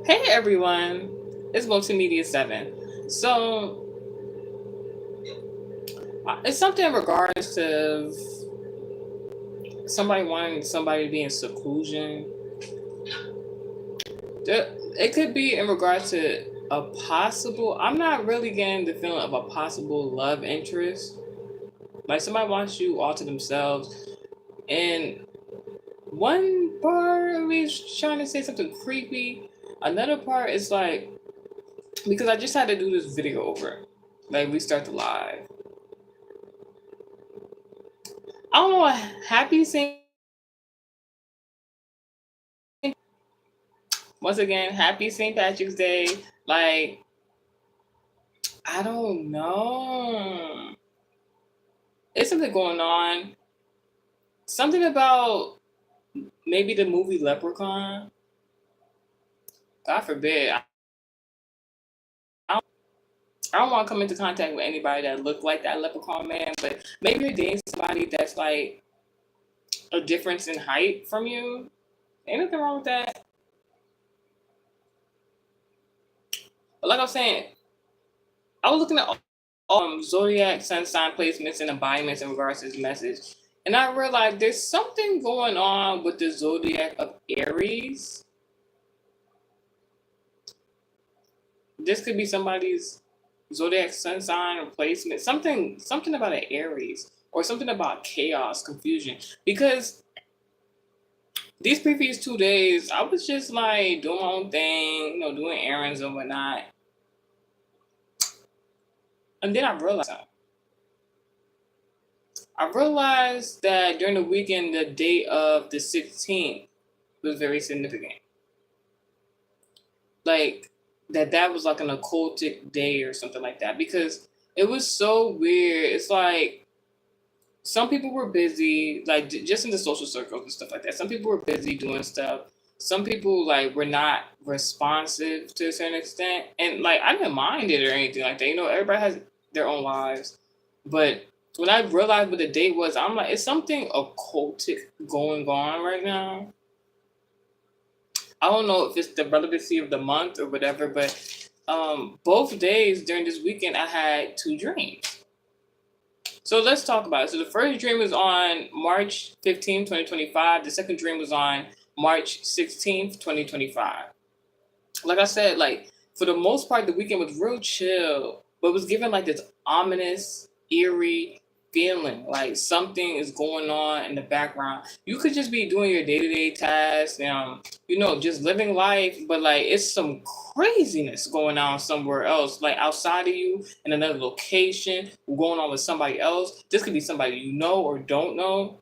Hey everyone, it's Multimedia 7. It's something in regards to somebody wanting somebody to be in seclusion. It could be in regards to I'm not really getting the feeling of a possible love interest. Like somebody wants you all to themselves. And one part of me is trying to say something creepy. Another part is like, because I just had to do this video over. Like, restart the live. I don't know. Happy St. Once again, happy St. Patrick's Day. Like, I don't know. It's something going on. Something about maybe the movie Leprechaun. God forbid. I don't want to come into contact with anybody that looked like that Leprechaun man, but maybe you're dating somebody that's like a difference in height from you. Ain't nothing wrong with that. But like I was saying, I was looking at zodiac sun sign placements and embodiments in regards to this message. And I realized there's something going on with the zodiac of Aries. This could be somebody's zodiac sun sign or placement. Something about an Aries or something about chaos, confusion. Because these previous 2 days, I was just like doing my own thing, doing errands and whatnot. And then I realized that during the weekend, the day of the 16th was very significant. Like that was like an occultic day or something like that because it was so weird. It's like some people were busy, like just in the social circles and stuff like that. Some people were busy doing stuff. Some people like were not responsive to a certain extent, and like I didn't mind it or anything like that. Everybody has their own lives, but when I realized what the date was, I'm like, it's something occultic going on right now. I don't know if it's the relevancy of the month or whatever, but both days during this weekend, I had two dreams. So let's talk about it. So the first dream was on March 15th, 2025. The second dream was on March 16th, 2025. Like I said, like for the most part, the weekend was real chill, but it was given like this ominous, eerie feeling, like something is going on in the background. You could just be doing your day-to-day tasks, just living life, but like it's some craziness going on somewhere else, like outside of you in another location, going on with somebody else. This could be somebody you know or don't know.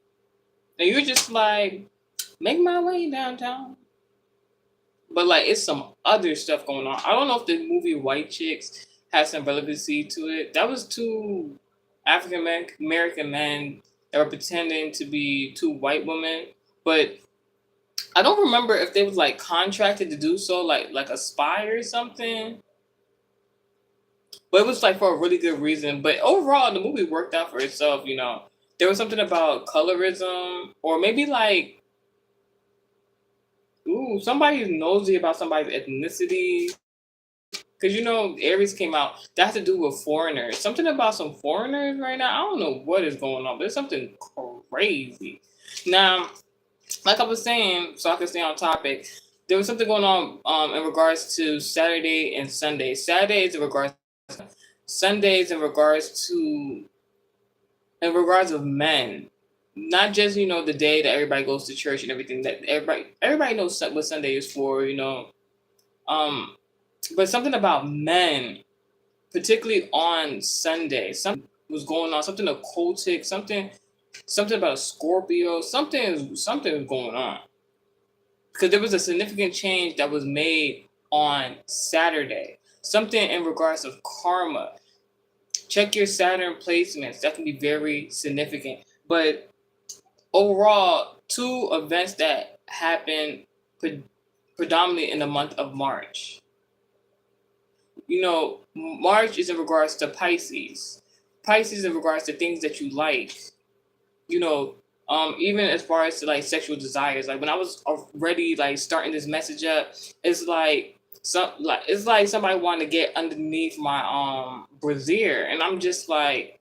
And you're just like, make my way downtown. But like it's some other stuff going on. I don't know if the movie White Chicks has some relevancy to it. That was two African American men that were pretending to be two white women, but I don't remember if they was like contracted to do so, like a spy or something. But it was like for a really good reason. But overall, the movie worked out for itself. There was something about colorism, or maybe like, ooh, somebody's nosy about somebody's ethnicity. Because Aries came out. That has to do with foreigners. Something about some foreigners right now. I don't know what is going on, but it's something crazy. Now, like I was saying, so I can stay on topic, there was something going on in regards to Saturday and Sunday. Saturdays in regards Sundays in regards of men. Not just, the day that everybody goes to church and everything, that everybody knows what Sunday is for. Um but something about men, particularly on Sunday, something was going on, something occultic, something about a Scorpio, something was going on. Because there was a significant change that was made on Saturday. Something in regards of karma. Check your Saturn placements. That can be very significant. But overall, two events that happened predominantly in the month of March. March is in regards to Pisces. Pisces in regards to things that you like. Even as far as to like sexual desires. Like when I was already like starting this message up, it's like So like it's like somebody wanting to get underneath my brassiere, and I'm just like,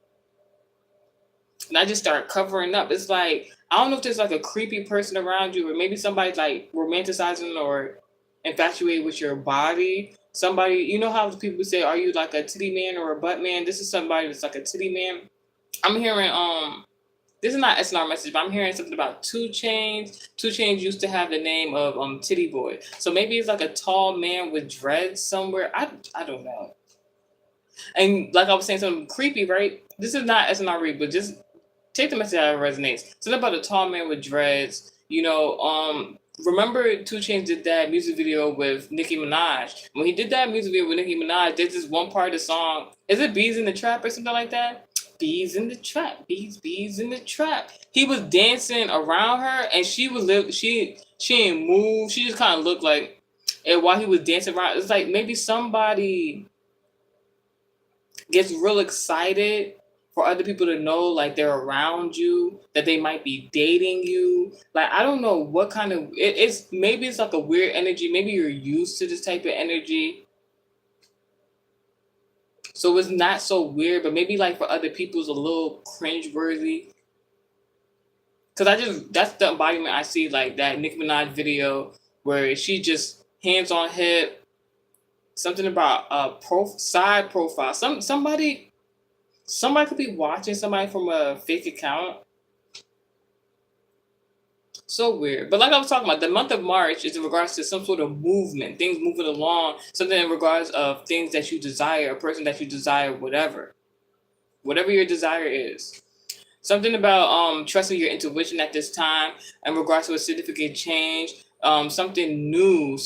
and I just start covering up. It's like I don't know if there's like a creepy person around you, or maybe somebody's like romanticizing or infatuated with your body. Somebody, you know how people say, "Are you like a titty man or a butt man?" This is somebody that's like a titty man. I'm hearing this is not SNR message, but I'm hearing something about Two Chains. Two Chains used to have the name of Titty Boy, so maybe it's like a tall man with dreads somewhere. I don't know. And like I was saying, something creepy, right? This is not SNR, but just take the message how it resonates. Something about a tall man with dreads. Remember Two Chainz did that music video with Nicki Minaj. When he did that music video with Nicki Minaj, there's this one part of the song. Is it Bees in the Trap or something like that? Bees in the trap, bees in the trap. He was dancing around her, and she was she didn't move. She just kind of looked like, and while he was dancing around, it's like maybe somebody gets real excited for other people to know like they're around you, that they might be dating you. Like I don't know what kind of it's maybe it's like a weird energy. Maybe you're used to this type of energy. So it's not so weird, but maybe like for other people it's a little cringeworthy. Cause that's the embodiment I see, like that Nicki Minaj video where she just hands on hip, something about a side profile. Somebody could be watching somebody from a fake account. So weird. But like I was talking about, the month of March is in regards to some sort of movement, things moving along, something in regards of things that you desire, a person that you desire, whatever your desire is. Something about trusting your intuition at this time in regards to a significant change, something new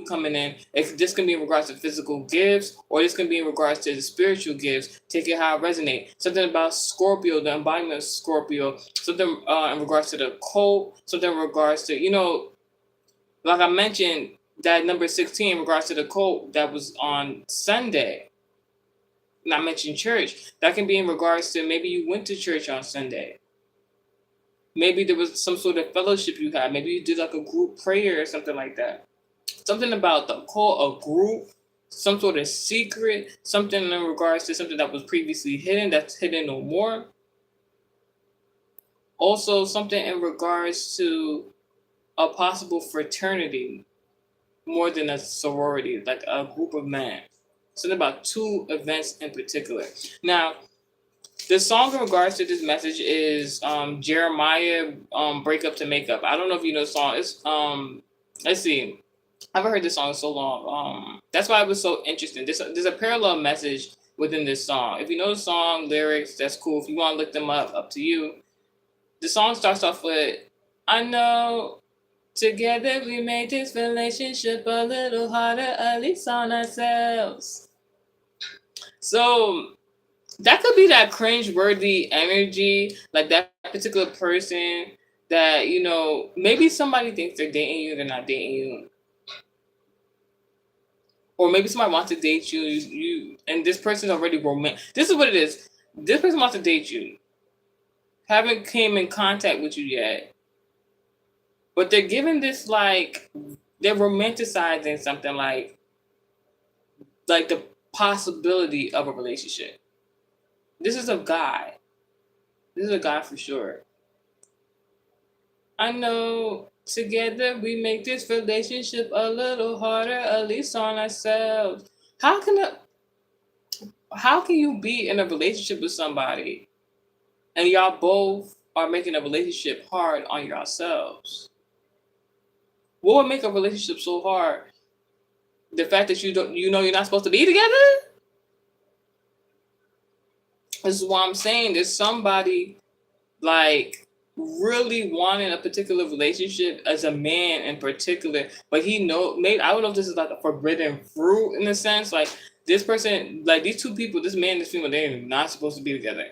coming in. This can be in regards to physical gifts, or this can be in regards to the spiritual gifts. Take it how it resonates. Something about Scorpio, the embodiment of Scorpio. Something in regards to the cult. Something in regards to, like I mentioned, that number 16 in regards to the cult that was on Sunday. Not mention church. That can be in regards to maybe you went to church on Sunday. Maybe there was some sort of fellowship you had. Maybe you did like a group prayer or something like that. Something about the call, a group, some sort of secret, something in regards to something that was previously hidden, that's hidden no more. Also, something in regards to a possible fraternity more than a sorority, like a group of men. Something about two events in particular. Now, the song in regards to this message is Jeremiah Break Up to Make Up. I don't know if you know the song. It's let's see. I haven't heard this song in so long. That's why it was so interesting. There's a parallel message within this song. If you know the song lyrics, that's cool. If you want to look them up to you. The song starts off with, I know together we made this relationship a little harder, at least on ourselves. So that could be that cringe-worthy energy, like that particular person that, maybe somebody thinks they're dating you, they're not dating you. Or maybe somebody wants to date you, and this person's already romantic. This is what it is. This person wants to date you. Haven't came in contact with you yet. But they're giving this like, they're romanticizing something like the possibility of a relationship. This is a guy. This is a guy for sure. I know together we make this relationship a little harder, at least on ourselves. How can you be in a relationship with somebody and y'all both are making a relationship hard on yourselves? What would make a relationship so hard? The fact that you're not supposed to be together? This is why I'm saying there's somebody like really wanting a particular relationship as a man in particular, but maybe I don't know if this is like a forbidden fruit in a sense. Like this person, like these two people, this man and this female, they're not supposed to be together.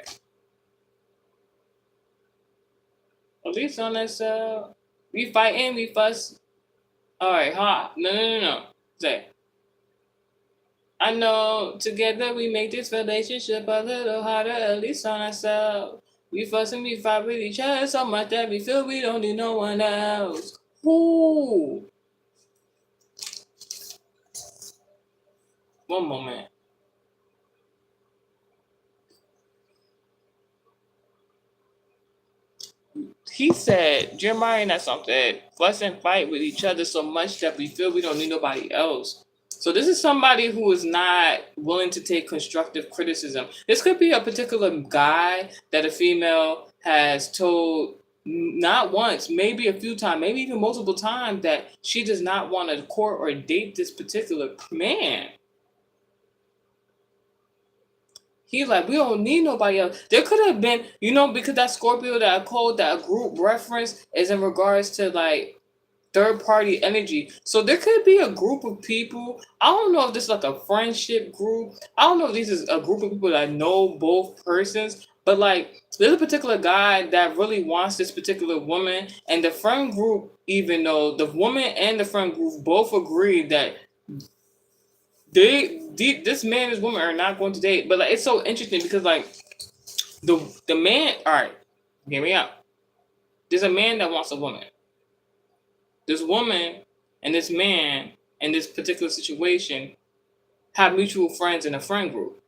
At least on that we fighting, we fuss. All right, no. Say, I know together we make this relationship a little harder, at least on ourselves. We fuss and we fight with each other so much that we feel we don't need no one else. Ooh. One moment. He said, Jeremiah and that's something. Fuss and fight with each other so much that we feel we don't need nobody else. So this is somebody who is not willing to take constructive criticism. This could be a particular guy that a female has told not once, maybe a few times, maybe even multiple times that she does not want to court or date this particular man. He like, we don't need nobody else. There could have been, because that Scorpio, that code, that group reference is in regards to like third party energy. So there could be a group of people. I don't know if this is like a friendship group. I don't know if this is a group of people that know both persons. But like, there's a particular guy that really wants this particular woman, and the friend group, even though the woman and the friend group both agree that this man and this woman are not going to date. But like, it's so interesting because like the man, all right, hear me out. There's a man that wants a woman. This woman and this man in this particular situation have mutual friends in a friend group.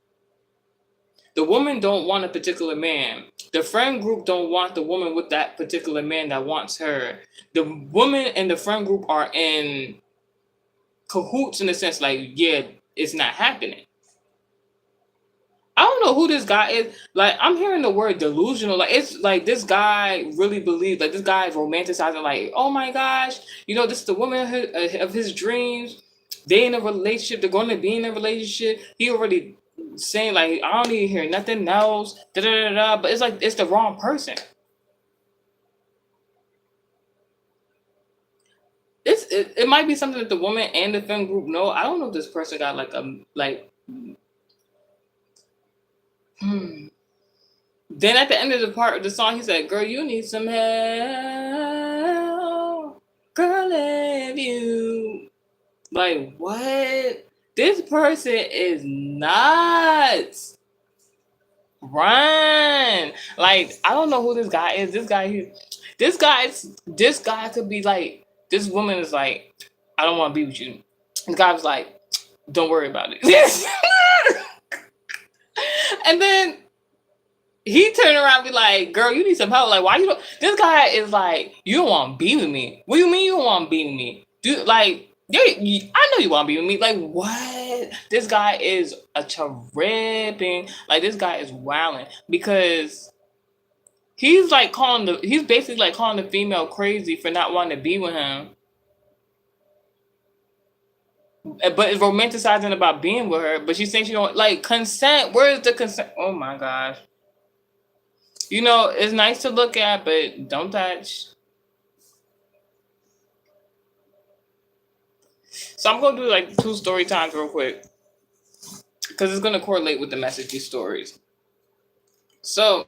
The woman don't want a particular man. The friend group don't want the woman with that particular man that wants her. The woman and the friend group are in cahoots in the sense like, yeah, it's not happening. I don't know who this guy is. Like, I'm hearing the word delusional. Like, it's like this guy really believes, like, this guy is romanticizing, like, oh my gosh, this is the woman of his dreams. They in a relationship. They're going to be in a relationship. He already saying, like, I don't need to hear nothing else. Da, da, da, da. But it's like, it's the wrong person. It might be something that the woman and the friend group know. I don't know if this person got like Then at the end of the part of the song, he said, "Girl, you need some help. Girl, if you." Like, what? This person is nuts. Run. Like, I don't know who this guy is. This guy could be like, this woman is like, I don't want to be with you. The guy was like, don't worry about it. And then he turned around and be like, girl, you need some help. Like, why you don't? This guy is like, you don't want to be with me. What do you mean you don't want to be with me? I know you want to be with me. Like, what? This guy is a tripping. Like, this guy is wilding because he's basically like calling the female crazy for not wanting to be with him. But is romanticizing about being with her. But she's saying she don't like consent. Where is the consent? Oh my gosh. It's nice to look at, but don't touch. So I'm going to do like 2 story times real quick because it's going to correlate with the message, these stories. So,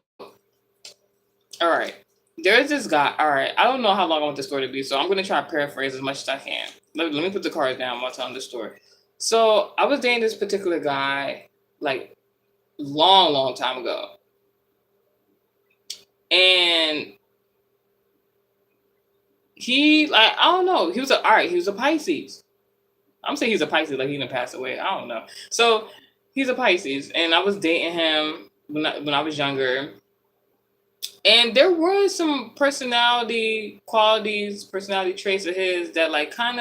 all right. There's this guy. All right. I don't know how long I want this story to be, so I'm going to try to paraphrase as much as I can. Let me put the cards down while telling this story. So I was dating this particular guy like long, long time ago. And he, like, I don't know. He was a Pisces. I'm saying he's a Pisces, like he didn't pass away. I don't know. So he's a Pisces, and I was dating him when I was younger. And there were some personality traits of his that I kind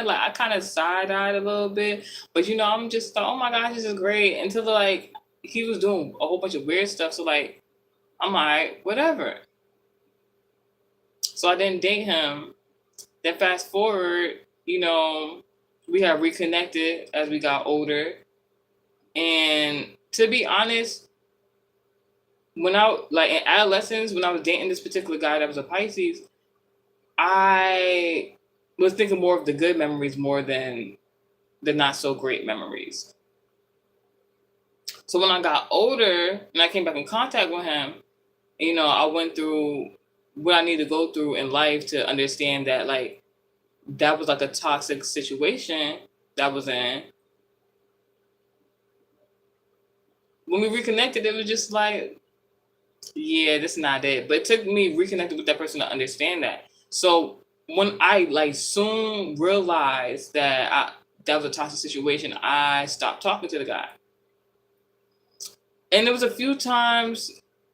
of side-eyed a little bit. But I'm just like, oh my gosh, this is great. Until like he was doing a whole bunch of weird stuff. So like, I'm like, whatever. So I didn't date him. Then fast forward, we have reconnected as we got older. And to be honest, when in adolescence, when I was dating this particular guy that was a Pisces, I was thinking more of the good memories more than the not so great memories. So when I got older and I came back in contact with him, I went through what I need to go through in life to understand that like that was like a toxic situation that I was in. When we reconnected, it was just like, yeah, this is not it. But it took me reconnecting with that person to understand that. So when I like soon realized that that was a toxic situation, I stopped talking to the guy. And there was a few times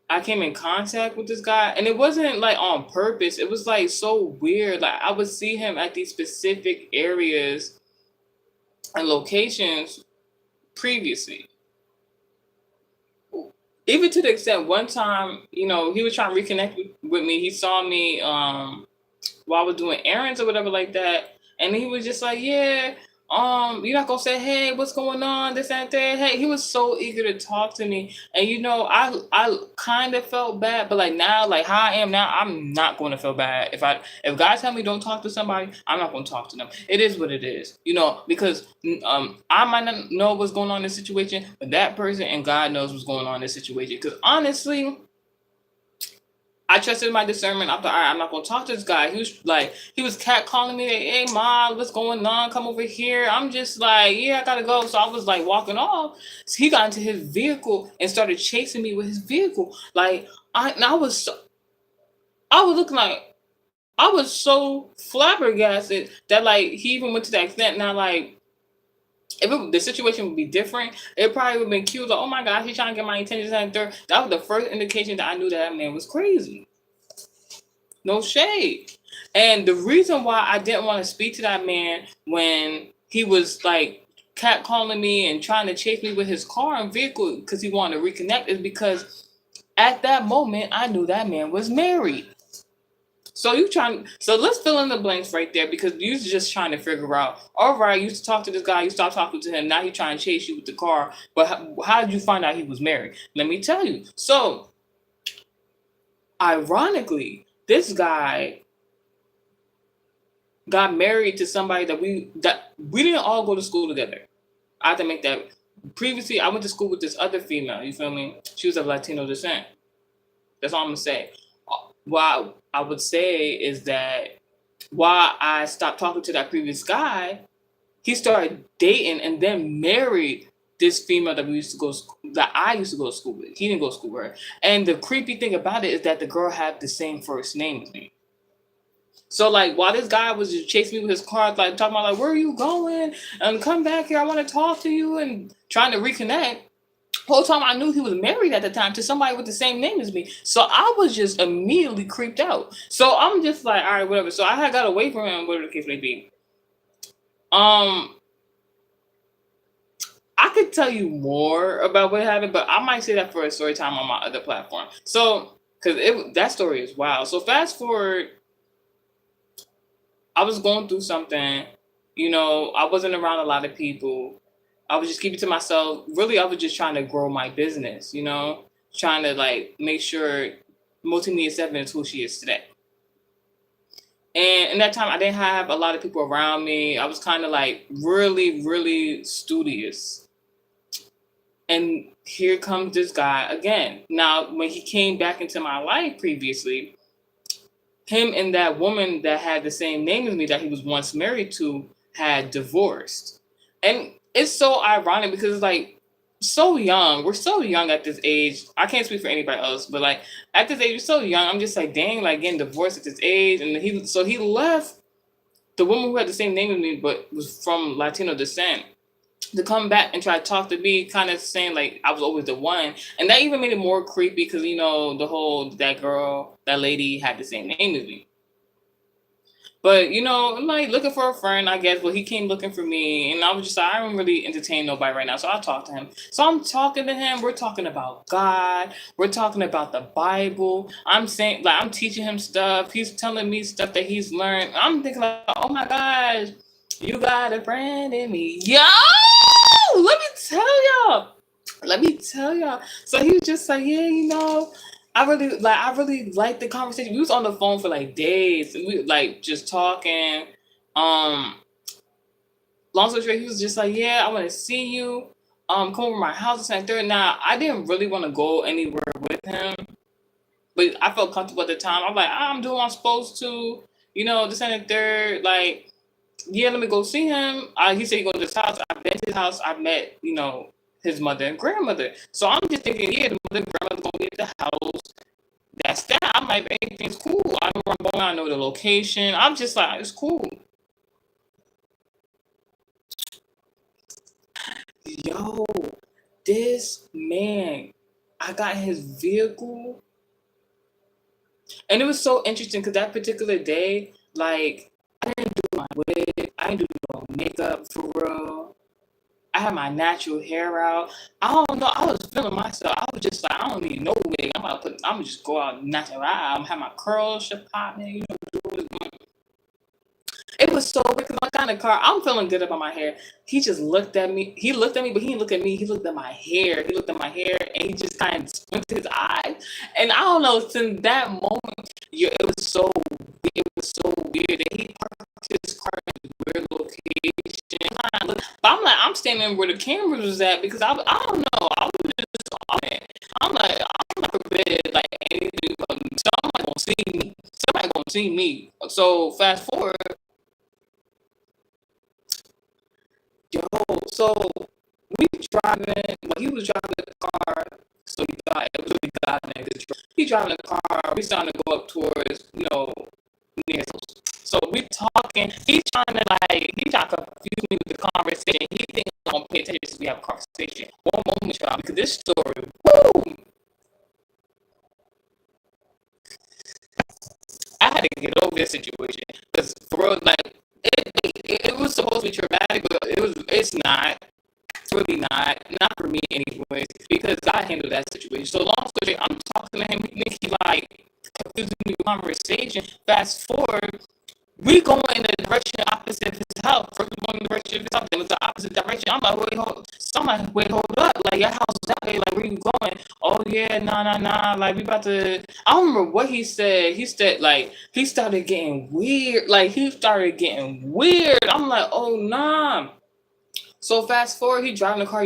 I came in contact with this guy, and it wasn't like on purpose. It was like so weird. Like I would see him at these specific areas and locations previously. Even to the extent one time, he was trying to reconnect with me. He saw me while I was doing errands or whatever like that. And he was just like, yeah, you're not gonna say, hey, what's going on? This and that. Hey, he was so eager to talk to me. And I kind of felt bad, but like now, like how I am now, I'm not gonna feel bad. If God tell me don't talk to somebody, I'm not gonna talk to them. It is what it is, because I might not know what's going on in this situation, but that person and God knows what's going on in this situation. Because honestly, I trusted my discernment. I thought, all right, I'm not gonna talk to this guy. He was catcalling me. Like, hey, mom, what's going on? Come over here. I'm just like, yeah, I gotta go. So I was like walking off. So he got into his vehicle and started chasing me with his vehicle. Like I was looking like I was so flabbergasted that like he even went to that extent. Now like, if the situation would be different, it probably would have been cute. Like, oh my gosh, he's trying to get my attention. And third, that was the first indication that I knew that man was crazy. No shade. And the reason why I didn't want to speak to that man when he was like catcalling me and trying to chase me with his car and vehicle because he wanted to reconnect is because at that moment I knew that man was married. So let's fill in the blanks right there, because you're just trying to figure out, all right, you used to talk to this guy, you stopped talking to him, now he's trying to chase you with the car, but how did you find out he was married? Let me tell you. So, ironically, this guy got married to somebody that we didn't all go to school together. I have to make that. Previously, I went to school with this other female, you feel me? She was of Latino descent. That's all I'm going to say. What I would say is that while I stopped talking to that previous guy, he started dating and then married this female that I used to go to school with. He didn't go to school with her. And the creepy thing about it is that the girl had the same first name as me. So like while this guy was just chasing me with his car, like talking about like, where are you going? And come back here, I want to talk to you, and trying to reconnect. Whole time I knew he was married at the time to somebody with the same name as me. So I was just immediately creeped out. So I'm just like, all right, whatever. So I had got away from him, whatever the case may be. I could tell you more about what happened, but I might say that for a story time on my other platform. So, because that story is wild. So fast forward, I was going through something, I wasn't around a lot of people. I was just keeping to myself. Really, I was just trying to grow my business, trying to like make sure Multimedia 7 is who she is today. And in that time, I didn't have a lot of people around me. I was kind of like really, really studious. And here comes this guy again. Now, when he came back into my life previously, him and that woman that had the same name as me that he was once married to had divorced. And it's so ironic because it's like so young. We're so young at this age. I can't speak for anybody else, but like at this age, we're so young. I'm just like, dang, like getting divorced at this age. And he left the woman who had the same name as me, but was from Latino descent, to come back and try to talk to me, kind of saying like I was always the one. And that even made it more creepy because, that lady had the same name as me. But, I'm like looking for a friend, I guess. Well, he came looking for me, and I was just like, I don't really entertain nobody right now, so I'll talk to him. So I'm talking to him. We're talking about God. We're talking about the Bible. I'm saying, like, I'm teaching him stuff. He's telling me stuff that he's learned. I'm thinking like, oh my gosh, you got a friend in me. Yo, let me tell y'all. So he was just like, yeah, I really liked the conversation. We was on the phone for like days, and we like just talking. Long story short, he was just like, yeah, I want to see you. Come over to my house and third. Now, I didn't really want to go anywhere with him, but I felt comfortable at the time. I'm like, I'm doing what I'm supposed to, this and the third. Like, yeah, let me go see him. He said he go to his house. I've been to his house. I met, his mother and grandmother. So I'm just thinking, yeah, the mother and grandmother gonna be at the house. That's that. I'm like, everything's cool. I know where I'm going. I know the location. I'm just like, it's cool. Yo, this man, I got in his vehicle, and it was so interesting because that particular day, like, I didn't do my wig, I didn't do no makeup for real. I had my natural hair out. I don't know. I was feeling myself. I was just like, I don't need no wig. I'm gonna just go out natural. I'm gonna have my curls shit popping. It was so weird because I got in the car. I'm feeling good about my hair. He just looked at me. He looked at me, but he didn't look at me. He looked at my hair. He looked at my hair, and he just kind of squinted his eyes. And I don't know. Since that moment, it was so weird that he parked his car in a weird location. But I'm like, I'm standing where the cameras was at because I don't know. I was just on it. I'm like, I'm not prepared. Like anything. Somebody gonna see me. Somebody gonna see me. So fast forward. Yo, so we driving. Well, he was driving the car. So he thought it was really God in this truck. He driving the car. We starting to go up towards, near. So we talking. He trying to confuse me with the conversation. He think I'm gonna pay attention to we have a conversation. One moment, y'all, because this story, woo! I had to get over this situation because for real, like it was supposed to be traumatic, but it's not. It's really not for me anyways, because I handled that situation. So long story, I'm talking to him, he like confusing me with conversation. Fast forward, we going in the direction opposite of his house. First we going in the direction of his house, then it's the opposite direction. I'm like, wait, hold up. Like, your house is that way. Like, where you going? Oh, yeah, nah. Like, we about to... I don't remember what he said. He said, like, he started getting weird. I'm like, oh, nah. So fast forward, he driving the car.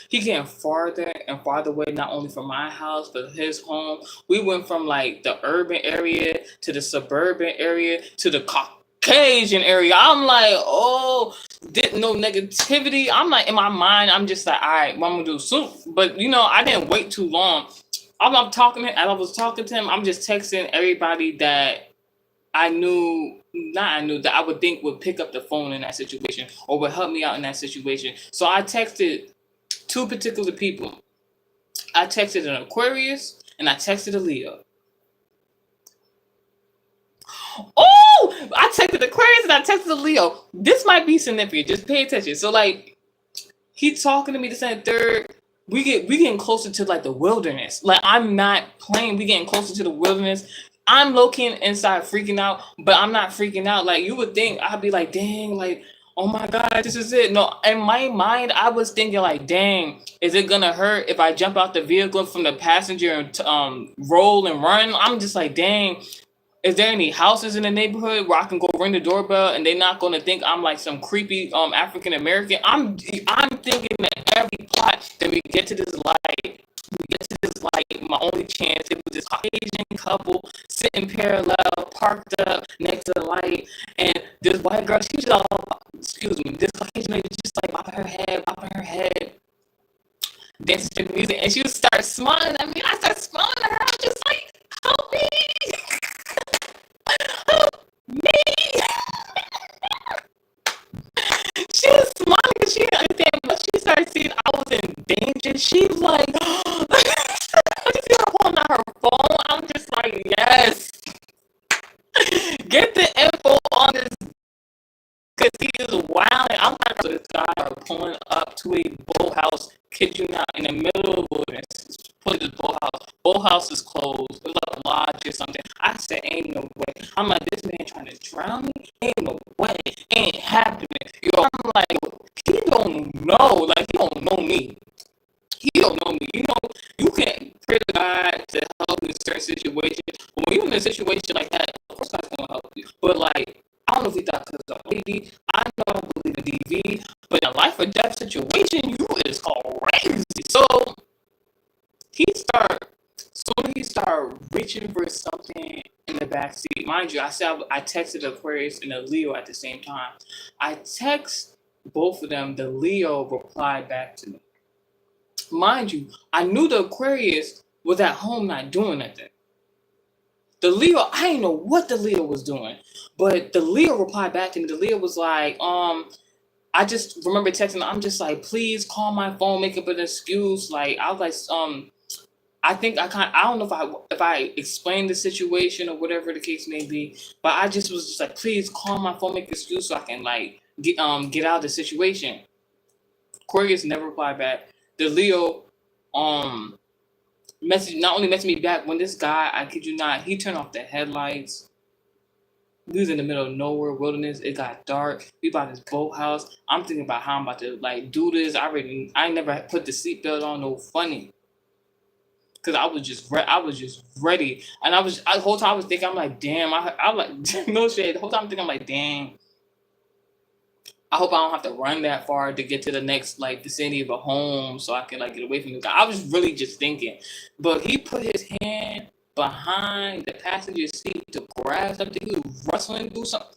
He getting farther and farther away, not only from my house, but his home. We went from like the urban area to the suburban area to the Caucasian area. I'm like, oh, didn't no negativity. I'm like, in my mind, I'm just like, all right, what I'm gonna do soon. But I didn't wait too long. As I was talking to him, I'm just texting everybody that I knew that I would think would pick up the phone in that situation or would help me out in that situation. So I texted two particular people. I texted an Aquarius and I texted a Leo. Oh, I texted Aquarius and I texted a Leo. This might be significant. Just pay attention. So like, he talking to me this and third. We getting closer to like the wilderness. Like, I'm not playing. We getting closer to the wilderness. I'm low-key inside freaking out, but I'm not freaking out. Like, you would think I'd be like, dang, like, oh my God, this is it. No, in my mind, I was thinking like, dang, is it gonna hurt if I jump out the vehicle from the passenger and roll and run? I'm just like, dang, is there any houses in the neighborhood where I can go ring the doorbell and they're not gonna think I'm like some creepy African American? I'm thinking that every plot that we get to this light. My only chance, it was this Caucasian couple sitting parallel, parked up next to the light, and this white girl, she was all, this Caucasian lady just like bopping her head, dancing to the music, and she would start smiling at me. I started smiling at her. I'm just like, help me, help me. She was smiling because she didn't understand. Once she started seeing I was in danger, she was like, I just see her pulling out her phone. I'm just like, yes. Get the info on this because he is wild. I'm not sure this guy are pulling up to a boathouse, kid you not, in the middle of the wilderness. Put this boathouse. Boathouse is closed. It was like a lodge or something. I said, ain't no way. I'm like, this man trying to drown me? Ain't no way. Ain't happening. I'm like, he don't know. Like, he don't know me. He don't know me. You can pray to God to help in certain situations. But when you're in a situation like that, of course God's gonna help you. But like, I don't know if he thought because I'm a lady. I know I believe in DV, but in a life or death situation, you is crazy. So he started reaching for something in the back seat. Mind you, I said I texted Aquarius and a Leo at the same time. I text both of them. The Leo replied back to me. Mind you, I knew the Aquarius was at home not doing nothing. The Leo, I didn't know what the Leo was doing, but the Leo replied back to me. The Leo was like, I just remember texting. I'm just like, please call my phone, make up an excuse. Like I was like, I think I don't know if I explained the situation or whatever the case may be, but I just was just like, please call my phone, make an excuse so I can like get out of the situation. Aquarius never replied back. The Leo um message not only messaged me back when this guy, I kid you not, he turned off the headlights. We was in the middle of nowhere, wilderness. It got dark. We bought this boathouse. I'm thinking about how I'm about to like do this. I never put the seatbelt on. No funny, because I was just ready, and the whole time I was thinking, I'm like, damn, I like no shade. The whole time I'm thinking, I'm like, dang, I hope I don't have to run that far to get to the next like vicinity of a home so I can like get away from the guy. I was really just thinking, but he put his hand behind the passenger seat to grab something. He was rustling through something.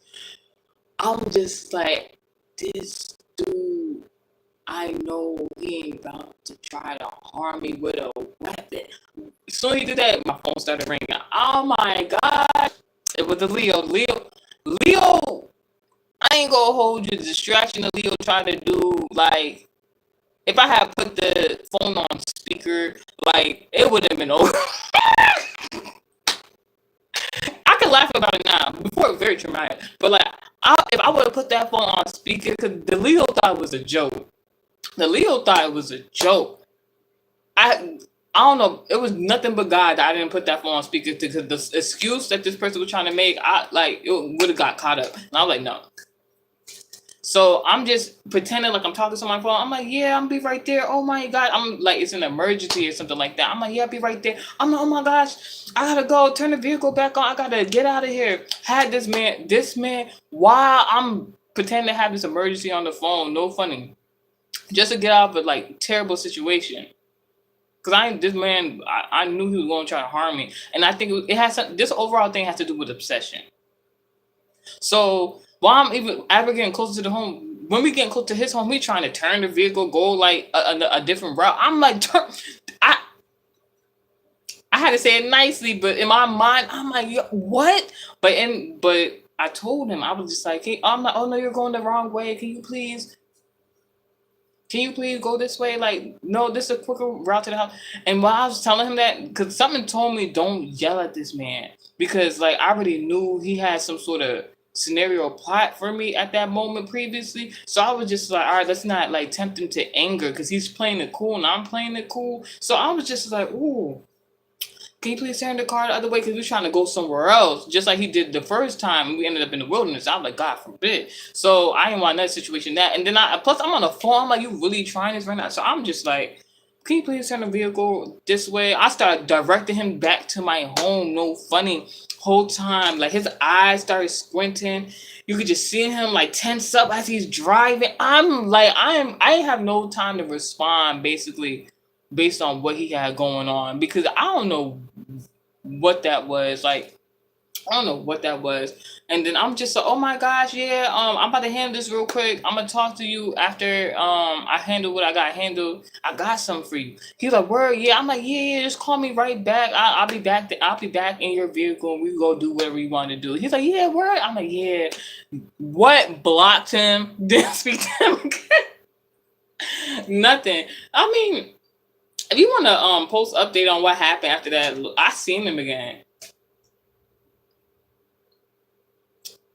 I'm just like, this dude, I know he ain't about to try to harm me with a weapon. So he did that, my phone started ringing. Oh my god. It was the Leo, I ain't gonna hold you. The distraction that Leo tried to do, like, if I had put the phone on speaker, like, it would have been over. I can laugh about it now. Before, it was very traumatic. But, like, if I would have put that phone on speaker, because the Leo thought it was a joke. The Leo thought it was a joke. I don't know. It was nothing but God that I didn't put that phone on speaker because the excuse that this person was trying to make, it would have got caught up. And I was like, no. So I'm just pretending like I'm talking to my phone. I'm like, yeah, I'm be right there. Oh my god, I'm like, it's an emergency or something like that. I'm like, yeah, I'll be right there. I'm like, oh my gosh, I gotta go turn the vehicle back on. I gotta get out of here. Had this man, while I'm pretending to have this emergency on the phone, no funny, just to get out of a like terrible situation. Cause I knew he was going to try to harm me, and I think it has this overall thing has to do with obsession. So while I'm even ever getting closer to the home, when we getting close to his home, we trying to turn the vehicle, go like a different route. I'm like, I I had to say it nicely, but in my mind, I'm like, what? But I told him, I was just like, hey, I'm like, oh no, you're going the wrong way. Can you please go this way? Like, no, this is a quicker route to the house. And while I was telling him that, because something told me don't yell at this man. Because like I already knew he had some sort of scenario plot for me at that moment previously. So I was just like, all right, let's not like tempt him to anger because he's playing it cool and I'm playing it cool. So I was just like, ooh, can you please turn the car the other way? Because we're trying to go somewhere else, just like he did the first time. We ended up in the wilderness. I was like, God forbid. So I didn't want that situation. And then plus I'm on the phone. I'm like, you really trying this right now? So I'm just like, can you please turn the vehicle this way? I started directing him back to my home. No funny. Whole time, like his eyes started squinting. You could just see him like tense up as he's driving. I have no time to respond basically based on what he had going on because I don't know what that was. Like, I don't know what that was. And then I'm just like, oh my gosh, yeah, I'm about to handle this real quick. I'm gonna talk to you after I handle what I got handled. I got something for you. He's like, word, yeah. I'm like, yeah, just call me right back. I'll be back. I'll be back in your vehicle and we go do whatever you want to do. He's like, yeah, word. I'm like, yeah. What blocked him? Didn't speak to him again. Nothing. I mean, if you want to post update on what happened after that, I seen him again.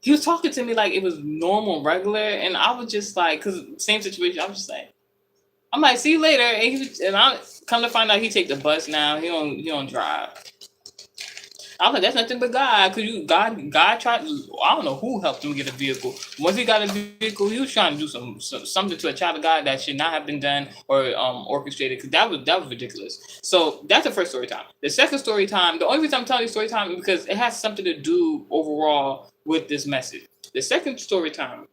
He was talking to me like it was normal, regular, and I was just like, cause same situation. I was just like, I'm like, see you later, and I come to find out he take the bus now. He don't drive. I was like, that's nothing but God, cause God tried. I don't know who helped him get a vehicle. Once he got a vehicle, he was trying to do something to a child of God that should not have been done or orchestrated. Cause that was ridiculous. So that's the first story time. The second story time. The only reason I'm telling you story time is because it has something to do overall with this message. The second story time.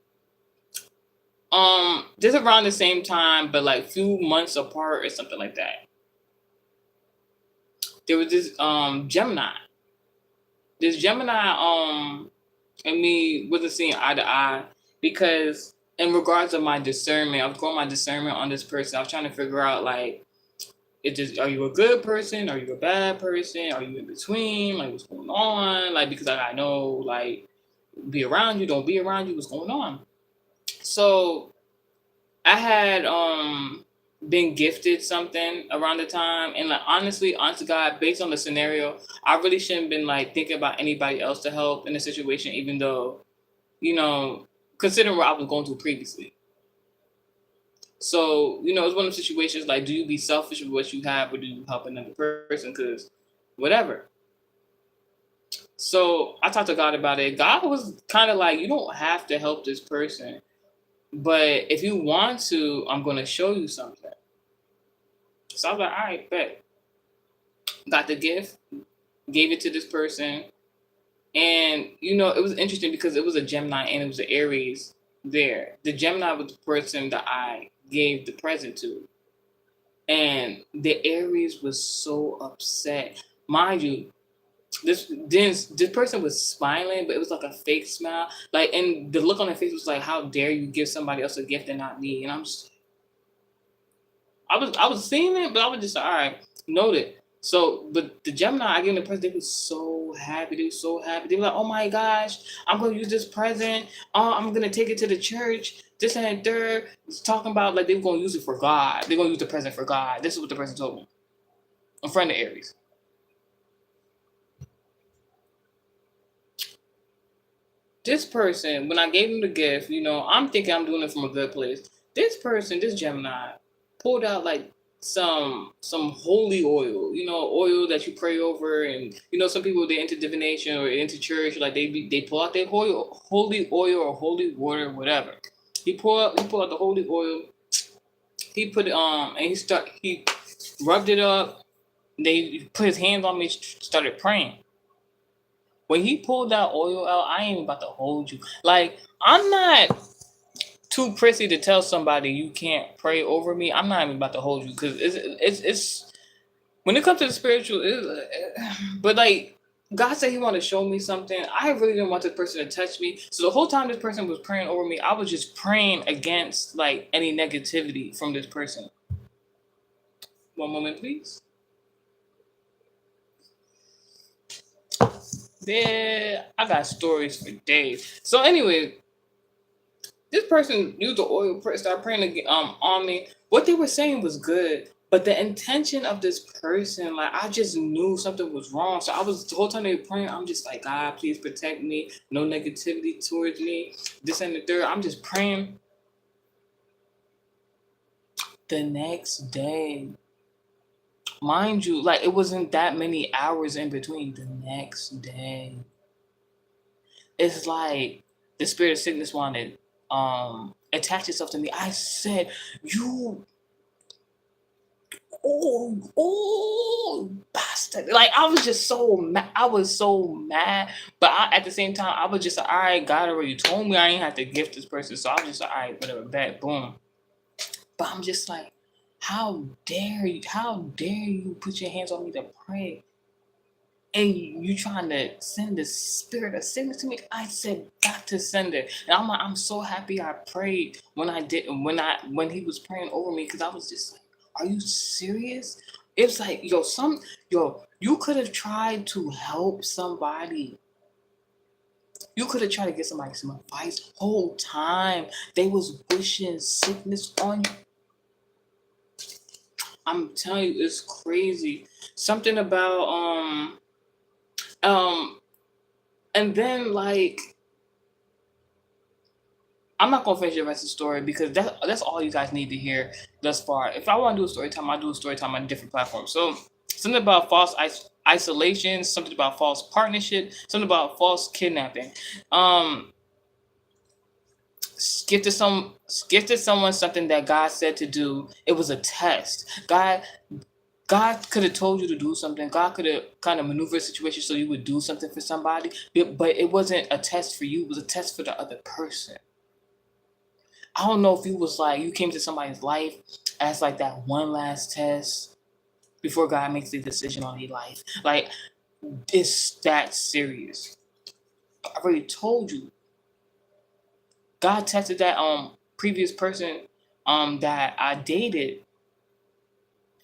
Just around the same time, but like few months apart or something like that. There was this Gemini. This Gemini and me wasn't seeing eye to eye because in regards to my discernment, I was going my discernment on this person. I was trying to figure out like are you a good person? Are you a bad person? Are you in between? Like what's going on? Like because I know like be around you, don't be around you, what's going on? So I had been gifted something around the time, and like honestly, honest to God, based on the scenario, I really shouldn't been like thinking about anybody else to help in the situation, even though, you know, considering what I was going through previously. So, it's one of those situations like, do you be selfish with what you have, or do you help another person? Because whatever. So I talked to God about it. God was kind of like, you don't have to help this person, but if you want to, I'm going to show you something. So I was like, all right, bet. Got the gift, gave it to this person. And, it was interesting because it was a Gemini and it was an Aries there. The Gemini was the person that I gave the present to. And the Aries was so upset. Mind you, this person was smiling, but it was like a fake smile. Like, and the look on their face was like, how dare you give somebody else a gift and not me? And I was seeing it, but I was just like, all right, noted. So, but the Gemini, I gave them the present, they were so happy. They were so happy. They were like, oh my gosh, I'm going to use this present. Oh, I'm going to take it to the church. This and third. It's talking about like they were going to use it for God. They're going to use the present for God. This is what the present told me. In front of Aries. This person, when I gave him the gift, I'm thinking I'm doing it from a good place. This person, this Gemini, pulled out like some holy oil, oil that you pray over, and some people they into divination or into church, like they pull out their holy oil or holy water, whatever. He pulled out the holy oil. He put it and he rubbed it up. They put his hands on me, started praying. When he pulled that oil out, I ain't even about to hold you. Like, I'm not too prissy to tell somebody you can't pray over me. I'm not even about to hold you because it's when it comes to the spiritual, but like God said He wanted to show me something. I really didn't want this person to touch me. So the whole time this person was praying over me, I was just praying against like any negativity from this person. One moment, please. Yeah, I got stories for days. So anyway, this person used the oil, started praying on me. What they were saying was good, but the intention of this person, like I just knew something was wrong. So I was the whole time they were praying, I'm just like, God, please protect me. No negativity towards me. This and the third. I'm just praying. The next day, mind you, like it wasn't that many hours in between. The next day, it's like the spirit of sickness wanted attach itself to me. I said, you bastard. Like I was just so mad. I was so mad. But at the same time, I was just like, all right, God already told me I ain't have to gift this person. So I was just like, all right, whatever, bet, boom. But I'm just like, how dare you? How dare you put your hands on me to pray? And you trying to send the spirit of sickness to me? I said got to send it. And I'm like, I'm so happy I prayed when he was praying over me, because I was just like, are you serious? It's like, you could have tried to help somebody. You could have tried to get somebody some advice. Whole time they was wishing sickness on you. I'm telling you, it's crazy. Something about um and then like I'm not gonna finish the rest of the story because that's all you guys need to hear thus far. If I want to do a story time, I'll do a story time on different platforms. So something about false isolation, something about false partnership, something about false kidnapping. Um, give to someone something that God said to do. It was a test. God could have told you to do something. God could have kind of maneuvered a situation so you would do something for somebody, but it wasn't a test for you. It was a test for the other person. I don't know if you was like, you came to somebody's life as like that one last test before God makes the decision on your life. Like, it's that serious. I already told you. God tested that previous person that I dated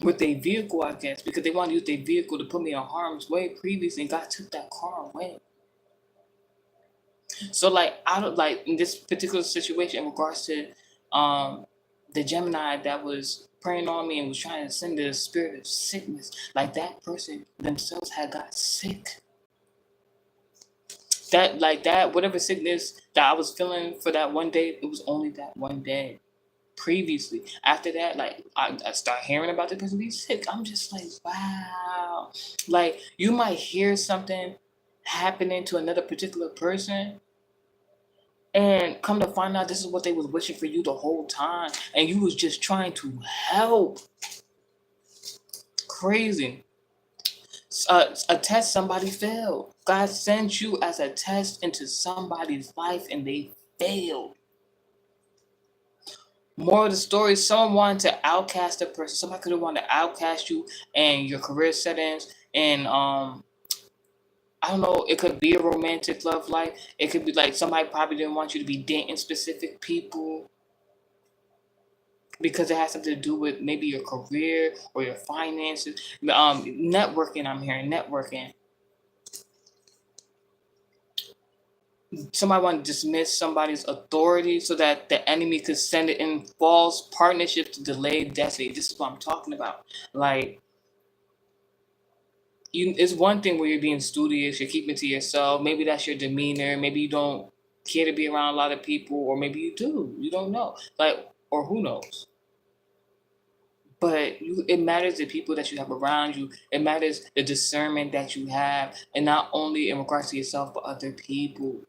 with their vehicle, I guess, because they wanted to use their vehicle to put me in harm's way previously, and God took that car away. So like I don't like in this particular situation in regards to um the Gemini that was preying on me and was trying to send the spirit of sickness, like that person themselves had got sick. That whatever sickness that I was feeling for that one day, it was only that one day. Previously, after that, like I start hearing about the person being sick. I'm just like, wow. Like you might hear something happening to another particular person, and come to find out this is what they was wishing for you the whole time, and you was just trying to help. Crazy. A test somebody failed. God sent you as a test into somebody's life, and they failed. More of the story, someone wanted to outcast a person. Somebody could have wanted to outcast you and your career settings, and I don't know, it could be a romantic love life. It could be like somebody probably didn't want you to be dating specific people because it has something to do with maybe your career or your finances. Networking, I'm hearing networking. Somebody want to dismiss somebody's authority so that the enemy could send it in false partnerships to delay destiny. This is what I'm talking about. Like, it's one thing where you're being studious, you're keeping to yourself. Maybe that's your demeanor. Maybe you don't care to be around a lot of people, or maybe you do. You don't know. Like, or who knows? But it matters the people that you have around you. It matters the discernment that you have, and not only in regards to yourself, but other people.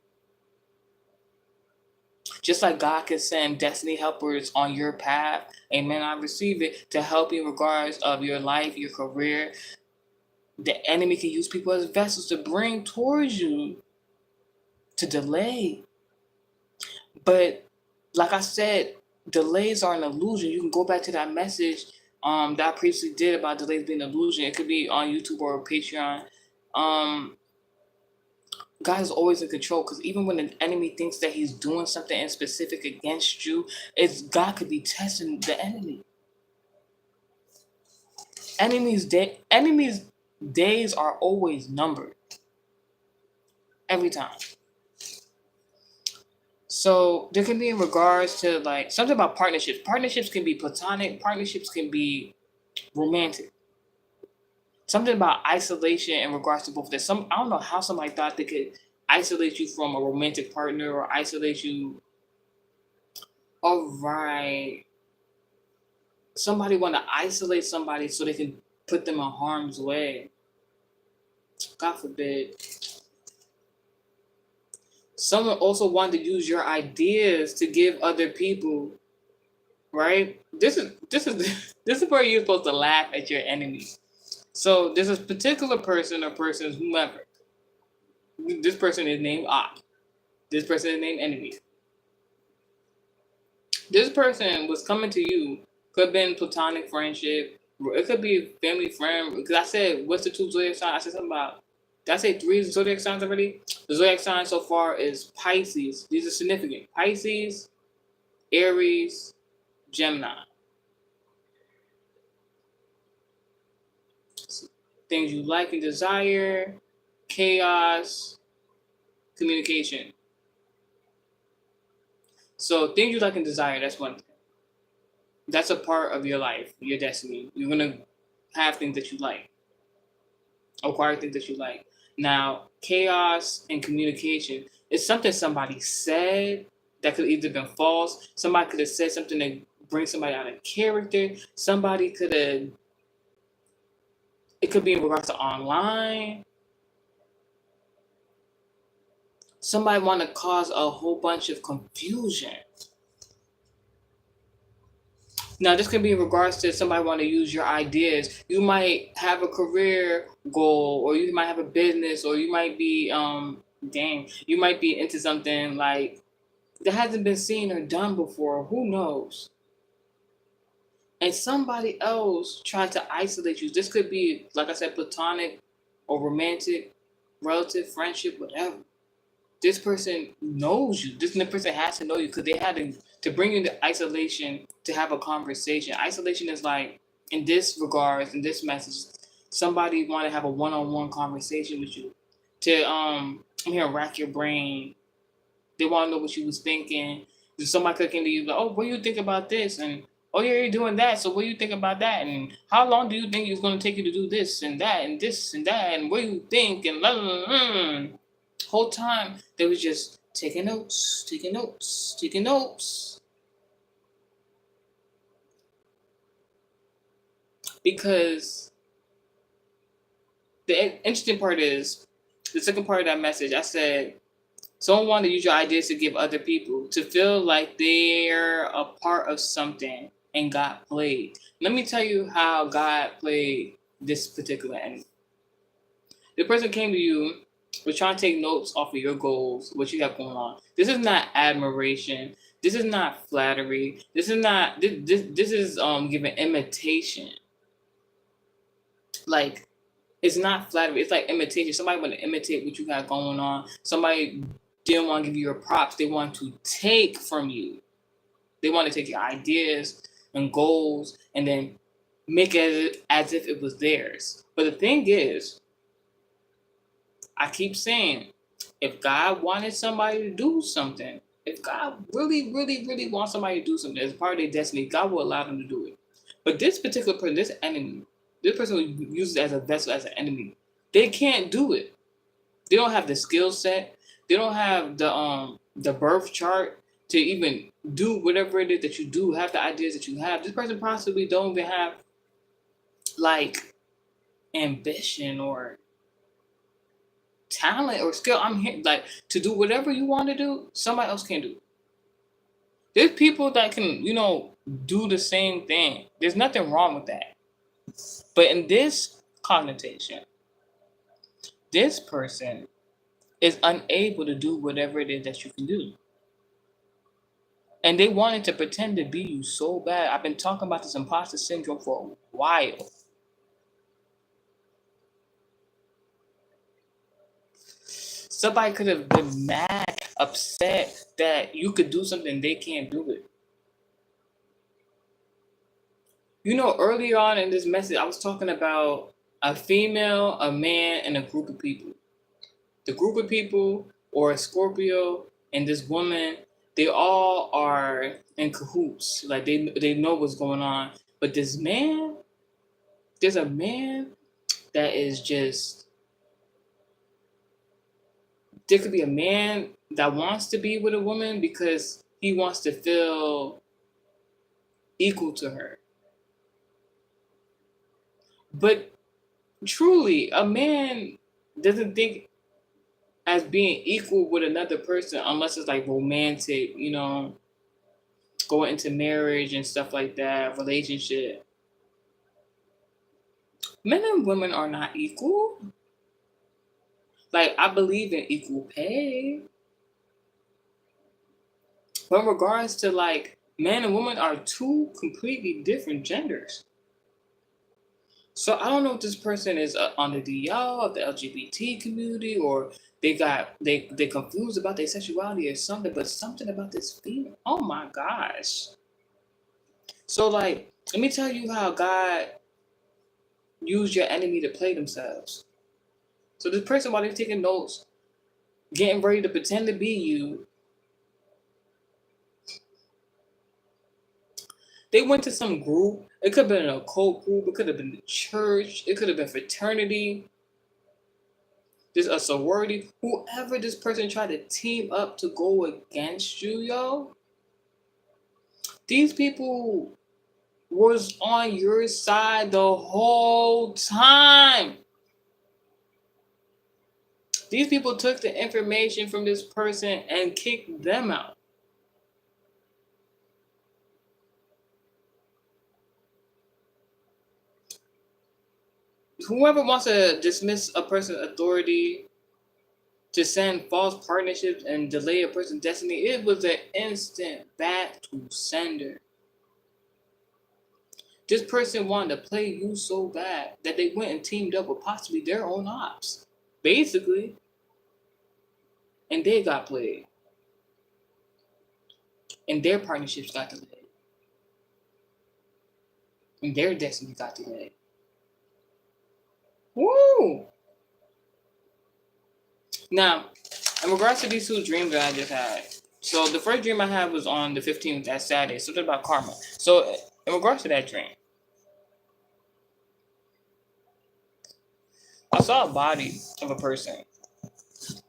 Just like God can send destiny helpers on your path, amen, I receive it, to help you in regards of your life, your career. The enemy can use people as vessels to bring towards you to delay. But like I said, delays are an illusion. You can go back to that message that I previously did about delays being an illusion. It could be on YouTube or Patreon. God is always in control, because even when the enemy thinks that he's doing something in specific against you, God could be testing the enemy. Enemies' days are always numbered. Every time. So there can be in regards to like something about partnerships. Partnerships can be platonic. Partnerships can be romantic. Something about isolation in regards to both of this. I don't know how somebody thought they could isolate you from a romantic partner or isolate you. All right. Somebody want to isolate somebody so they can put them in harm's way. God forbid. Someone also wanted to use your ideas to give other people, right? This is where you're supposed to laugh at your enemy. So there's a particular person or persons, whomever. This person is named Op. This person is named Enemy. This person was coming to you. Could have been platonic friendship. It could be a family friend. Because I said, what's the two zodiac signs? I said something about, did I say 3 zodiac signs already? The zodiac sign so far is Pisces. These are significant. Pisces, Aries, Gemini. Things you like and desire, chaos, communication. So things you like and desire, that's one thing. That's a part of your life, your destiny. You're going to have things that you like, acquire things that you like. Now, chaos and communication is something somebody said that could either been false. Somebody could have said something that brings somebody out of character. Somebody could have, it could be in regards to online. Somebody want to cause a whole bunch of confusion. Now, this can be in regards to somebody want to use your ideas. You might have a career goal, or you might have a business, or you might be, you might be into something like that hasn't been seen or done before. Who knows? And somebody else tried to isolate you. This could be, like I said, platonic or romantic, relative, friendship, whatever. This person knows you. This person has to know you, because they had to bring you into isolation to have a conversation. Isolation is like, in this regards, in this message, somebody want to have a one-on-one conversation with you. To I'm here rack your brain. They want to know what you was thinking. Somebody could come to you like, oh, what do you think about this? And Oh yeah, you're doing that. So what do you think about that? And how long do you think it's going to take you to do this and that and this and that? And what do you think? And blah, blah, blah, blah. Whole time they was just taking notes, taking notes, taking notes. Because the interesting part is the second part of that message. I said someone wanted to use your ideas to give other people to feel like they're a part of something and got played. Let me tell you how God played this particular enemy. The person came to you, was trying to take notes off of your goals, what you have going on. This is not admiration. This is not flattery. This is not. This is giving imitation. Like, it's not flattery. It's like imitation. Somebody want to imitate what you got going on. Somebody didn't want to give you your props. They want to take from you. They want to take your ideas and goals and then make it as if it was theirs. But the thing is, I keep saying, if God wanted somebody to do something, if God really, really, really wants somebody to do something as part of their destiny, God will allow them to do it. But this particular person, this enemy, this person who uses it as a vessel, as an enemy, they can't do it. They don't have the skill set. They don't have the birth chart to even do whatever it is that you do, have the ideas that you have. This person possibly don't even have like ambition or talent or skill. I'm here like to do whatever you want to do, somebody else can do. There's people that can, do the same thing. There's nothing wrong with that. But in this connotation, this person is unable to do whatever it is that you can do. And they wanted to pretend to be you so bad. I've been talking about this imposter syndrome for a while. Somebody could have been mad, upset that you could do something they can't do it. Early on in this message, I was talking about a female, a man, and a group of people. The group of people, or a Scorpio, and this woman, they all are in cahoots. Like they know what's going on. But this man, there's a man that is just, there could be a man that wants to be with a woman because he wants to feel equal to her. But truly, a man doesn't think as being equal with another person unless it's like romantic, going into marriage and stuff like that, relationship. Men and women are not equal. Like, I believe in equal pay. But in regards to like men and women are two completely different genders. So I don't know if this person is under the of the LGBT community, or they confused about their sexuality or something, but something about this female. Oh my gosh. So like, let me tell you how God used your enemy to play themselves. So this person, while they're taking notes, getting ready to pretend to be you, they went to some group. It could have been an occult group. It could have been the church. It could have been fraternity. There's a sorority. Whoever this person tried to team up to go against you, yo. These people was on your side the whole time. These people took the information from this person and kicked them out. Whoever wants to dismiss a person's authority to send false partnerships and delay a person's destiny, it was an instant back to sender. This person wanted to play you so bad that they went and teamed up with possibly their own ops, basically, and they got played, and their partnerships got delayed, and their destiny got delayed. Woo! Now, in regards to these two dreams that I just had, so the first dream I had was on the 15th, that Saturday, something about karma. So in regards to that dream, I saw a body of a person.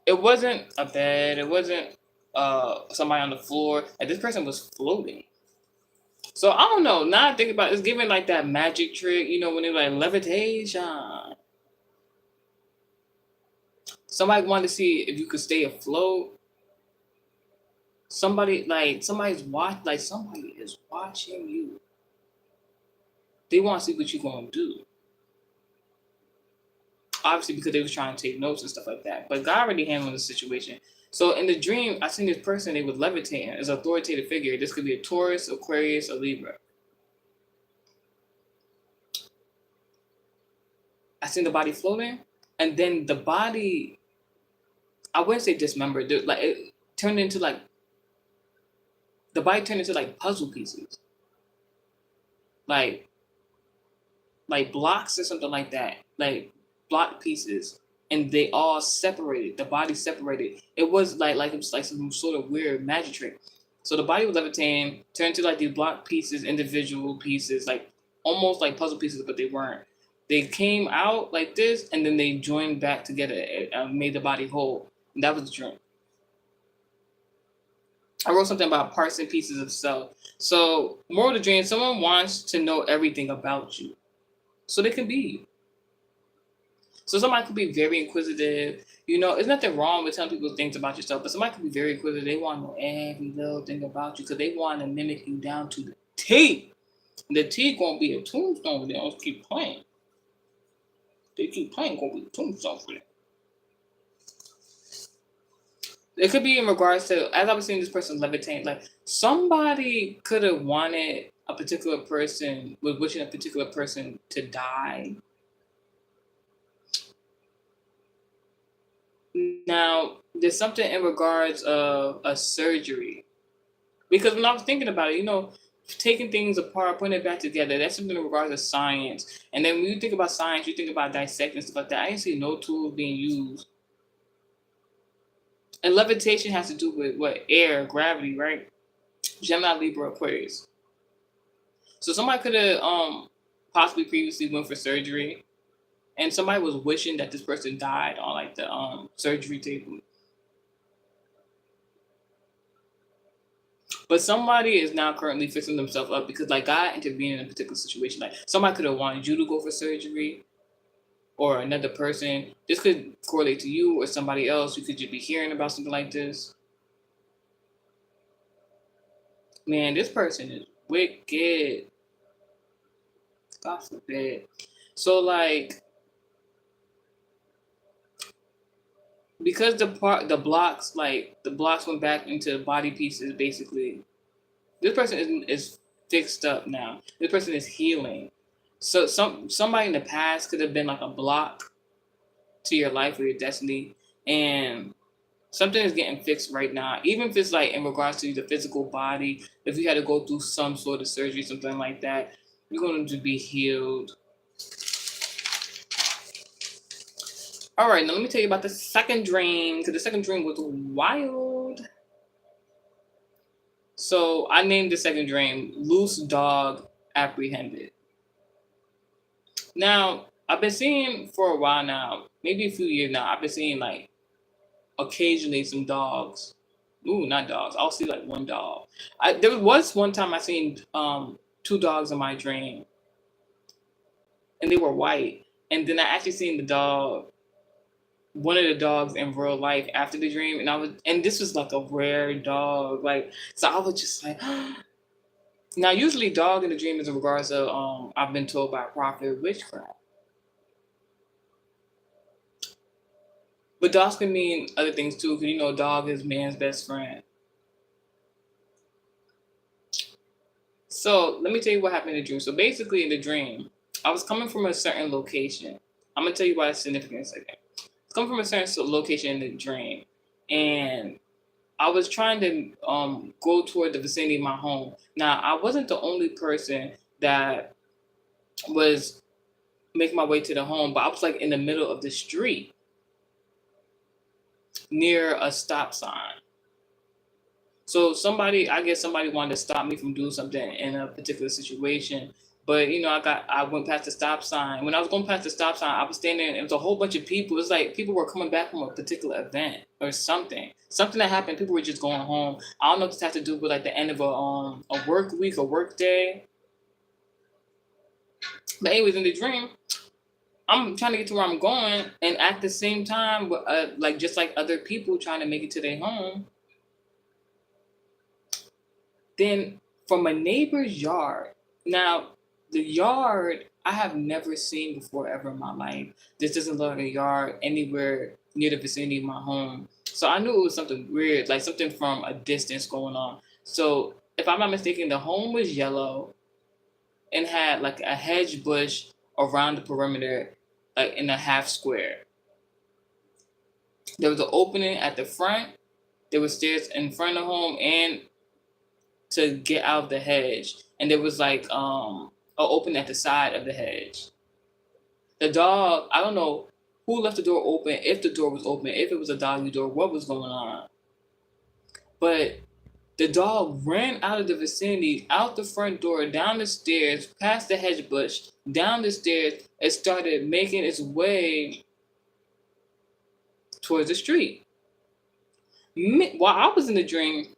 It wasn't a bed. It wasn't somebody on the floor. Like this person was floating. So I don't know. Now I think about it, it's giving like that magic trick, when they like levitation. Somebody wanted to see if you could stay afloat. Somebody is watching you. They want to see what you're gonna do. Obviously because they was trying to take notes and stuff like that. But God already handled the situation. So in the dream, I seen this person, they was levitating as an authoritative figure. This could be a Taurus, Aquarius, or Libra. I seen the body floating, and then the body, I wouldn't say dismembered, like it turned into like the body turned into like puzzle pieces, like blocks or something like that, like block pieces, and they all separated. The body separated. It was like it was like some sort of weird magic trick. So the body was levitating, turned to like these block pieces, individual pieces, like almost like puzzle pieces, but they weren't. They came out like this, and then they joined back together, made the body whole. And that was the dream. I wrote something about parts and pieces of self. So, moral of the dream: someone wants to know everything about you, so they can be you. So somebody could be very inquisitive. There's nothing wrong with telling people things about yourself, but somebody could be very inquisitive. They want to know every little thing about you because they want to mimic you down to the T. The T gonna be a tombstone. They don't keep playing. They keep playing, gonna be a tombstone for them. It could be in regards to, as I was seeing this person levitate, like somebody could have wanted a particular person, was wishing a particular person to die. Now, there's something in regards of a surgery. Because when I was thinking about it, taking things apart, putting it back together, that's something in regards to science. And then when you think about science, you think about dissecting stuff like that. I didn't see no tools being used. And levitation has to do with what? Air, gravity, right? Gemini, Libra, Aquarius. So somebody could have possibly previously went for surgery, and somebody was wishing that this person died on like the surgery table. But somebody is now currently fixing themselves up because like God intervened in a particular situation. Like somebody could have wanted you to go for surgery, or another person. This could correlate to you or somebody else. You could just be hearing about something like this. Man, this person is wicked. God forbid. So like, because the blocks went back into body pieces. Basically, this person is fixed up now. This person is healing. So somebody in the past could have been like a block to your life or your destiny, and something is getting fixed right now. Even if it's like in regards to the physical body, if you had to go through some sort of surgery, something like that, you're going to be healed. All right, now let me tell you about the second dream, because the second dream was wild. So I named the second dream Loose Dog Apprehended. Now, I've been seeing for a while now, maybe a few years now, I've been seeing like occasionally some dogs. Ooh, not dogs. I'll see like one dog. There was one time I seen two dogs in my dream, and they were white. And then I actually seen one of the dogs in real life after the dream, and this was like a rare dog. Like, so I was just like, now usually dog in the dream is in regards to I've been told by prophet witchcraft. But dogs can mean other things too, because dog is man's best friend. So let me tell you what happened in the dream. So basically in the dream, I was coming from a certain location. I'm gonna tell you why it's significant in a second. I was coming from a certain location in the dream, and I was trying to go toward the vicinity of my home. Now I wasn't the only person that was making my way to the home, but I was like in the middle of the street near a stop sign. So I guess somebody wanted to stop me from doing something in a particular situation. But I went past the stop sign. When I was going past the stop sign, I was standing. It was a whole bunch of people. It's like people were coming back from a particular event or something. Something that happened. People were just going home. I don't know if this has to do with like the end of a work week, a work day. But anyways, in the dream, I'm trying to get to where I'm going, and at the same time, like just like other people trying to make it to their home. Then from a neighbor's yard. Now, the yard I have never seen before ever in my life. This doesn't look like a yard anywhere near the vicinity of my home. So I knew it was something weird, like something from a distance going on. So if I'm not mistaken, the home was yellow and had like a hedge bush around the perimeter, like in a half square. There was an opening at the front. There was stairs in front of the home and to get out of the hedge, and there was like a open at the side of the hedge. The dog, I don't know who left the door open, if the door was open, if it was a doggy door, what was going on. But the dog ran out of the vicinity, out the front door, down the stairs, past the hedge bush, down the stairs, and started making its way towards the street. While I was in the dream,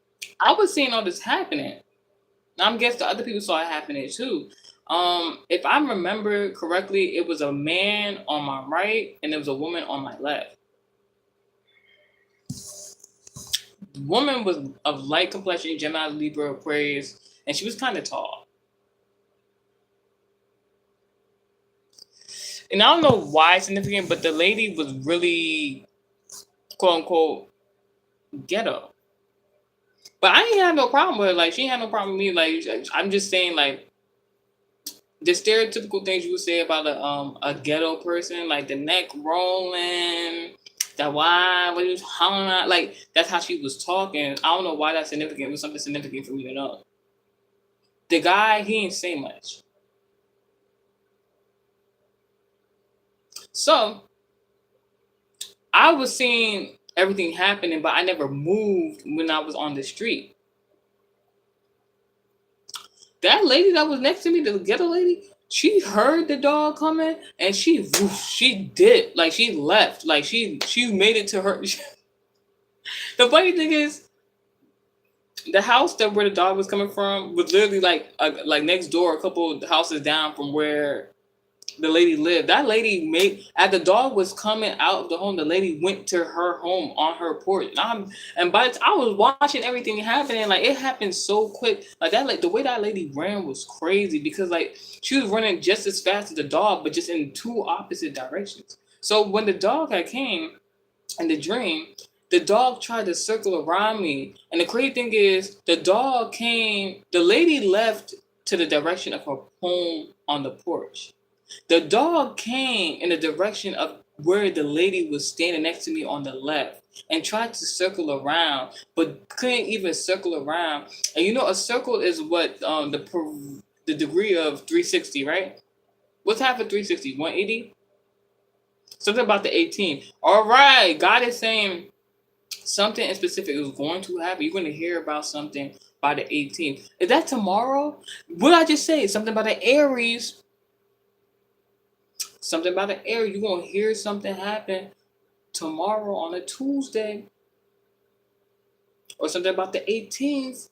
I was seeing all this happening. I'm guessing the other people saw it happening too. If I remember correctly, it was a man on my right and there was a woman on my left. The woman was of light complexion, Gemini, Libra, Aquarius, and she was kind of tall. And I don't know why it's significant, but the lady was really, quote unquote, ghetto. But I ain't have no problem with her. Like, she had no problem with me. Like, I'm just saying, like, the stereotypical things you would say about a ghetto person, like the neck rolling, the why, what he was hollering at, like that's how she was talking. I don't know why that's significant. It was something significant for me to know. The guy, he didn't say much. So I was seeing everything happening, but I never moved when I was on the street. That lady that was next to me, the ghetto lady, she heard the dog coming and she dipped, like she left, like she made it to her. The funny thing is, the house that where the dog was coming from was literally like next door, a couple of houses down from where the lady lived. That lady as the dog was coming out of the home, the lady went to her home on her porch. And by the time I was watching everything happening, like it happened so quick. Like that, like the way that lady ran was crazy because like she was running just as fast as the dog, but just in two opposite directions. So when the dog had came in the dream, the dog tried to circle around me. And the crazy thing is, the lady left to the direction of her home on the porch. The dog came in the direction of where the lady was standing next to me on the left and tried to circle around, but couldn't even circle around. And you know, a circle is what the degree of 360, right? What's half of 360? 180? Something about the 18. All right, God is saying something in specific is going to happen. You're going to hear about something by the 18th. Is that tomorrow? What I just say? Something about the Aries. Something about the Aries. You're going to hear something happen tomorrow on a Tuesday. Or something about the 18th.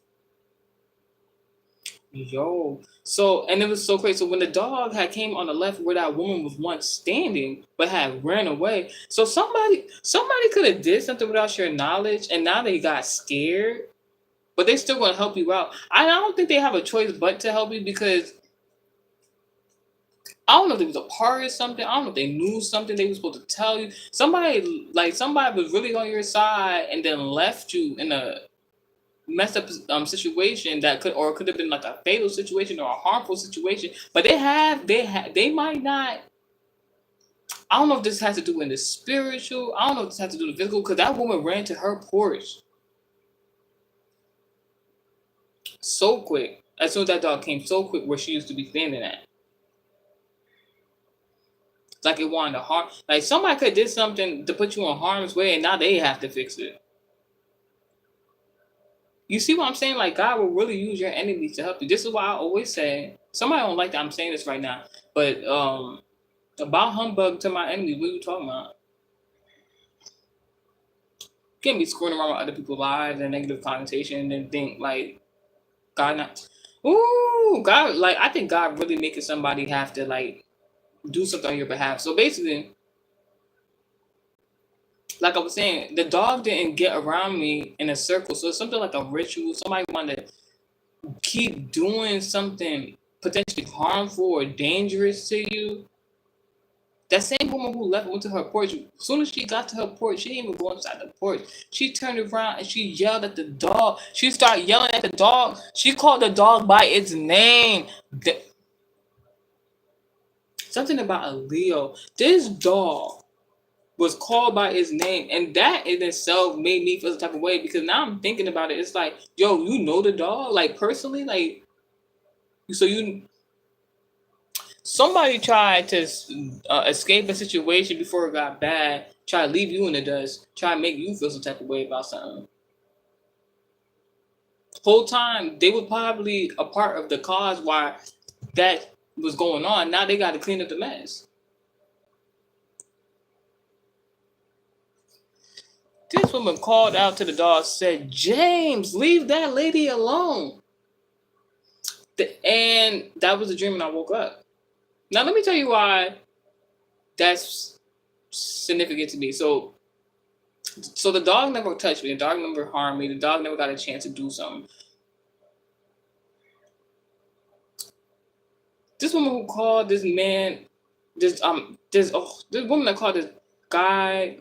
Yo. So, and it was so crazy. So when the dog had came on the left where that woman was once standing, but had ran away. So somebody could have did something without your knowledge, and now they got scared, but they still gonna help you out. I don't think they have a choice but to help you because I don't know if it was a part of something. I don't know if they knew something they were supposed to tell you. Somebody was really on your side and then left you in a messed up situation that could have been like a fatal situation or a harmful situation, but they might not. I don't know if this has to do with the spiritual. I don't know if this has to do with the physical, because that woman ran to her porch so quick. As soon as that dog came, so quick where she used to be standing at. It's like it wanted to harm. Like somebody could have did something to put you in harm's way, and now they have to fix it. You see what I'm saying? Like God will really use your enemies to help you. This is why I always say, somebody don't like that I'm saying this right now, but about humbug to my enemies. What are you talking about? You can't be screwing around with other people's lives and negative connotation and then think like God not. Ooh, God, like I think God really making somebody have to like do something on your behalf. So basically, like I was saying, the dog didn't get around me in a circle. So it's something like a ritual. Somebody wanted to keep doing something potentially harmful or dangerous to you. That same woman who left went to her porch. As soon as she got to her porch, she didn't even go inside the porch. She turned around and she yelled at the dog. She started yelling at the dog. She called the dog by its name. Something about a Leo. This dog was called by his name, and that in itself made me feel the type of way because now I'm thinking about it. It's like, yo, you know the dog, like personally, like so you. Somebody tried to escape a situation before it got bad. Try to leave you in the dust. Try to make you feel some type of way about something. Whole time they were probably a part of the cause why that was going on. Now they got to clean up the mess. This woman called out to the dog, said, "James, leave that lady alone." And that was a dream, and I woke up. Now let me tell you why that's significant to me. So the dog never touched me. The dog never harmed me. The dog never got a chance to do something. This woman who called this man, this woman that called this guy,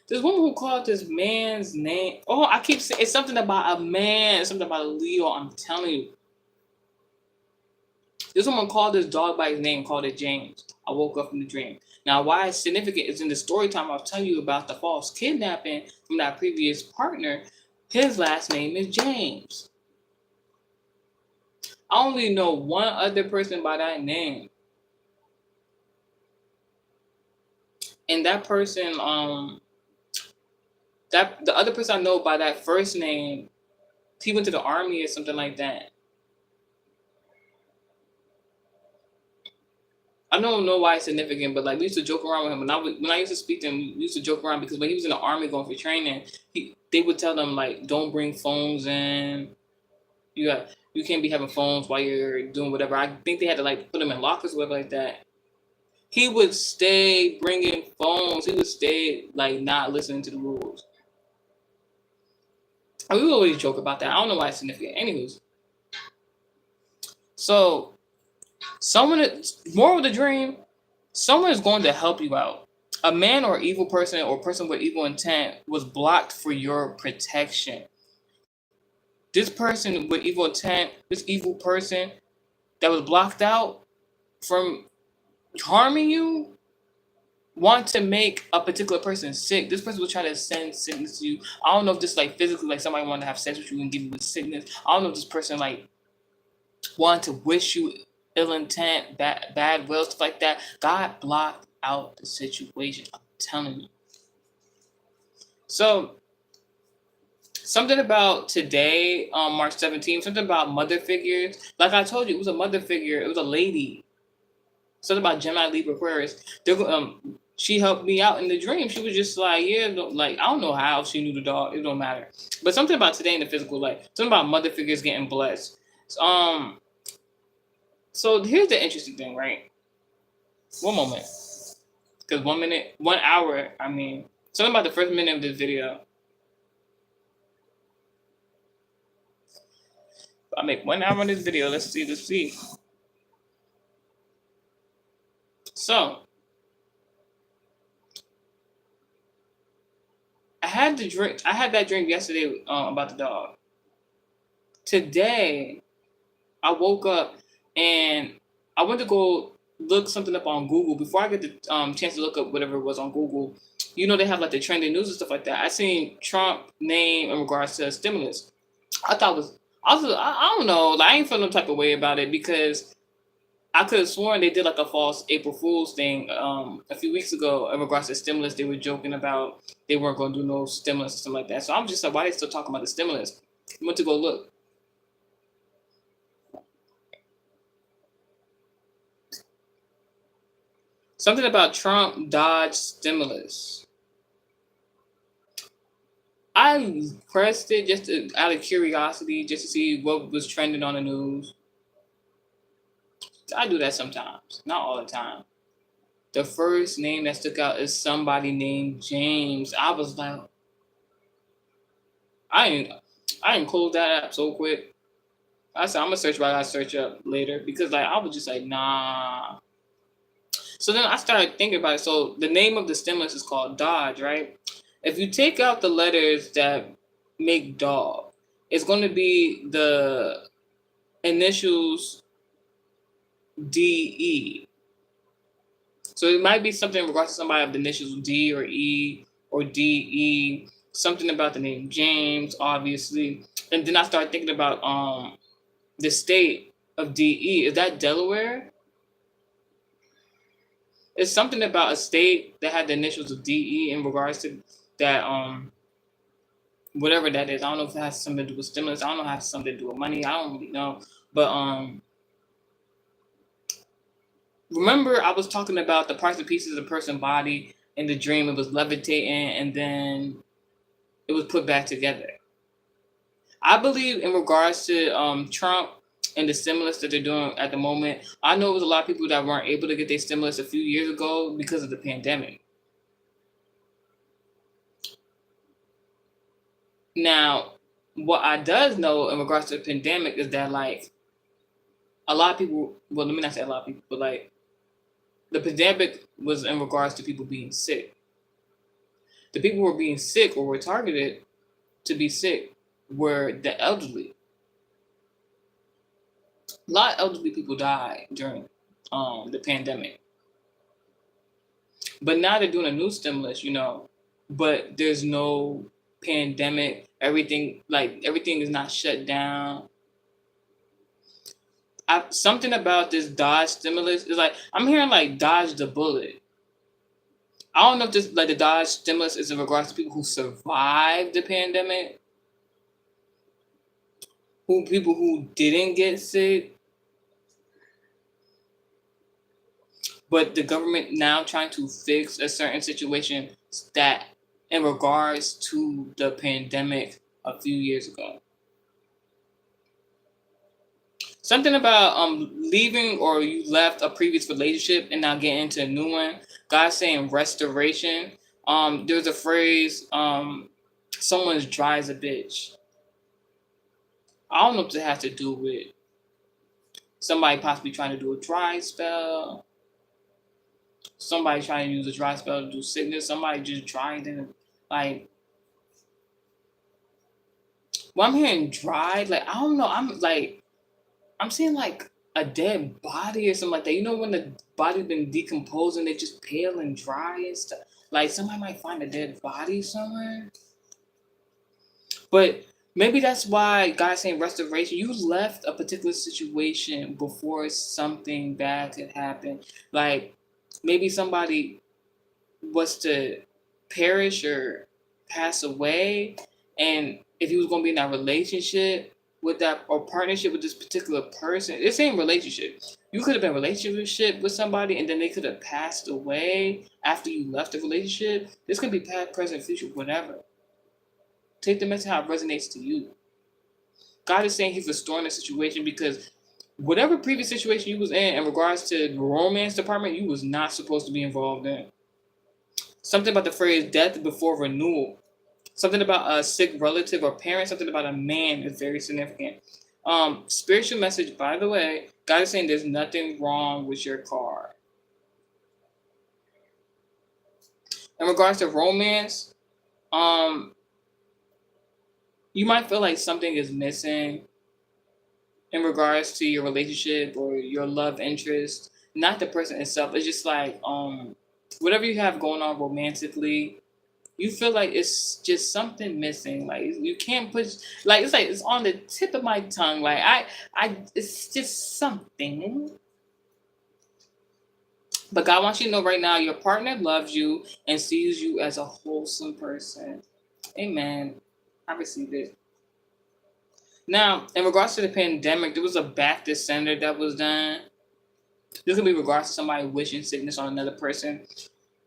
this woman who called this man's name. Oh, I keep saying it's something about a man, it's something about a Leo. I'm telling you. This woman called this dog by his name, called it James. I woke up from the dream. Now, why it's significant is in the story time I was telling you about the false kidnapping from that previous partner. His last name is James. I only know one other person by that name. And that person, that the other person I know by that first name, he went to the army or something like that. I don't know why it's significant, but like we used to joke around with him. When I used to speak to him, we used to joke around because when he was in the army going for training, they would tell them like, don't bring phones in. You can't be having phones while you're doing whatever. I think they had to like put them in lockers or whatever like that. He would stay bringing phones. He would stay like not listening to the rules. And we would always joke about that. I don't know why it's significant. Anyways, so more of the dream, someone is going to help you out. A man or evil person or person with evil intent was blocked for your protection. This person with evil intent, this evil person that was blocked out from harming you, want to make a particular person sick. This person will try to send sickness to you. I don't know if this like physically, like somebody wanted to have sex with you and give you the sickness. I don't know if this person like wanted to wish you ill intent, bad will, stuff like that. God blocked out the situation. I'm telling you. So something about today, March 17th, something about mother figures. Like I told you, it was a mother figure. It was a lady. Something about Gemini, Libra, Aquarius. She helped me out in the dream. She was just like, yeah, like I don't know how she knew the dog. It don't matter. But something about today in the physical life. Something about mother figures getting blessed. So here's the interesting thing, right? One moment. Because 1 minute, 1 hour, I mean, something about the first minute of this video. I make 1 hour in this video. Let's see. So, I had that drink yesterday about the dog. Today, I woke up and I went to go look something up on Google. Before I get the chance to look up whatever it was on Google, you know they have like the trending news and stuff like that. I seen Trump name in regards to stimulus. I don't know. Like, I ain't feel no type of way about it because I could have sworn they did like a false April Fool's thing a few weeks ago in regards to stimulus. They were joking about they weren't going to do no stimulus or something like that. So I'm just like, why are they still talking about the stimulus? Went to go look. Something about Trump dodged stimulus. I pressed it just out of curiosity, just to see what was trending on the news. I do that sometimes, not all the time. The first name that stuck out is somebody named James. I was like, I didn't, I didn't close that app so quick. I said I'm gonna search what I gotta search up later because like I was just like nah. So then I started thinking about it. So the name of the stimulus is called Dodge, right? If you take out the letters that make dog, it's going to be the initials DE. So it might be something in regards to somebody of the initials D or E or DE. Something about the name James, obviously. And then I started thinking about the state of DE. Is that Delaware? It's something about a state that had the initials of DE in regards to that whatever that is. I don't know if it has something to do with stimulus. I don't know if it has something to do with money. I don't really know. But remember I was talking about the parts and pieces of the person's body in the dream. It was levitating and then it was put back together. I believe in regards to Trump and the stimulus that they're doing at the moment. I know it was a lot of people that weren't able to get their stimulus a few years ago because of the pandemic. Now, what I does know in regards to the pandemic is that like a lot of people, well, let me not say a lot of people, but like the pandemic was in regards to people being sick. The people who were being sick or were targeted to be sick were the elderly. A lot of elderly people died during the pandemic. But now they're doing a new stimulus, but there's no pandemic. Everything is not shut down. Something about this Dodge stimulus is like I'm hearing like dodge the bullet. I don't know if this like the Dodge stimulus is in regards to people who survived the pandemic, who people who didn't get sick, but the government now trying to fix a certain situation that in regards to the pandemic a few years ago. Something about leaving or you left a previous relationship and now getting into a new one. God saying restoration. There's a phrase, someone's dry as a bitch. I don't know if it has to do with somebody possibly trying to do a dry spell, somebody trying to use a dry spell to do sickness, somebody just trying to like when I'm hearing dry, like I don't know, I'm seeing like a dead body or something like that. You know when the body's been decomposing, they just pale and dry and stuff. Like somebody might find a dead body somewhere. But maybe that's why God's saying restoration. You left a particular situation before something bad could happen. Like maybe somebody was to perish or pass away, and if he was going to be in that relationship with that or partnership with this particular person, this ain't relationship. You could have been in a relationship with somebody and then they could have passed away after you left the relationship. This could be past, present, future, whatever. Take the message how it resonates to you. God is saying he's restoring the situation because whatever previous situation you was in regards to the romance department, you was not supposed to be involved in. Something about the phrase death before renewal. Something about a sick relative or parent. Something about a man is very significant. Spiritual message, by the way, God is saying there's nothing wrong with your car. In regards to romance, um, you might feel like something is missing in regards to your relationship or your love interest. Not the person itself. It's just like whatever you have going on romantically, you feel like it's just something missing. Like you can't put like it's on the tip of my tongue. Like it's just something. But God wants you to know right now your partner loves you and sees you as a wholesome person. Amen. I received it. Now, in regards to the pandemic, there was a Baptist center that was done. This could be regards to somebody wishing sickness on another person.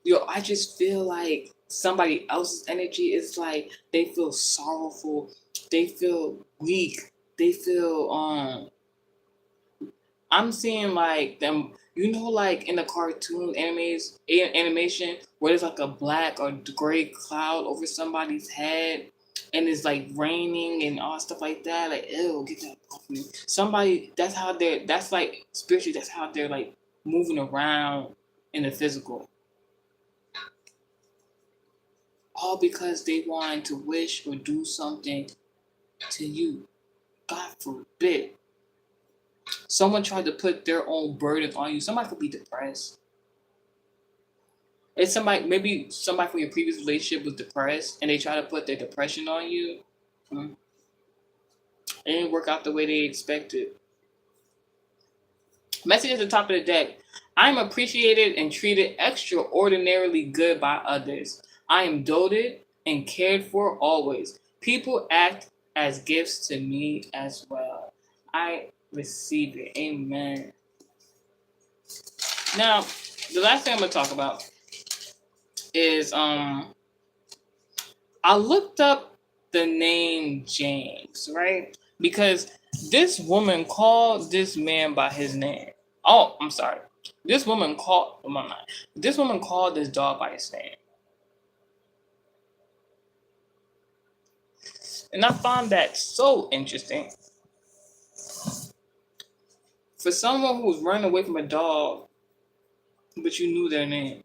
Yo, I just feel like somebody else's energy is like they feel sorrowful, they feel weak, they feel I'm seeing like them, like in the cartoon animation where there's like a black or gray cloud over somebody's head, and it's like raining and all stuff like that. Like, ew, get that off me. Somebody, that's like spiritually, that's how they're like moving around in the physical, all because they wanted to wish or do something to you. God forbid. Someone tried to put their own burden on you. Somebody could be depressed. It's maybe somebody from your previous relationship was depressed and they try to put their depression on you. It didn't work out the way they expected. Message at the top of the deck. I am appreciated and treated extraordinarily good by others. I am doted and cared for always. People act as gifts to me as well. I receive it. Amen. Now, the last thing I'm going to talk about is I looked up the name James, right? Because this woman called this man by his name. Oh, I'm sorry. This woman called this dog by his name. And I found that so interesting. For someone who was running away from a dog, but you knew their name.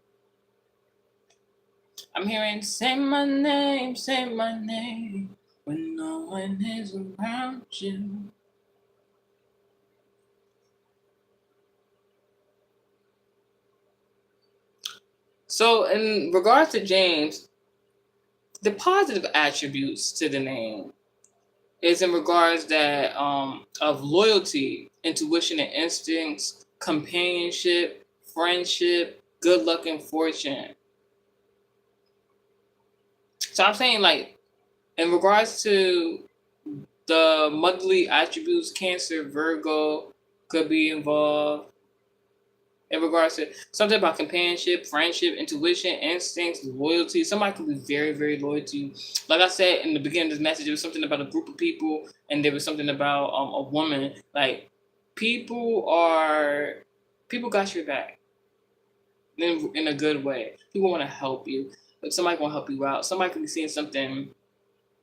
I'm hearing, say my name, when no one is around you. So in regards to James, the positive attributes to the name is in regards that of loyalty, intuition and instincts, companionship, friendship, good luck and fortune. So I'm saying, like, in regards to the motherly attributes, Cancer, Virgo could be involved. In regards to something about companionship, friendship, intuition, instincts, loyalty. Somebody could be very, very loyal to you. Like I said in the beginning of this message, there was something about a group of people, and there was something about a woman. Like, people got your back in a good way. People want to help you. But somebody want to help you out. Somebody could be seeing something.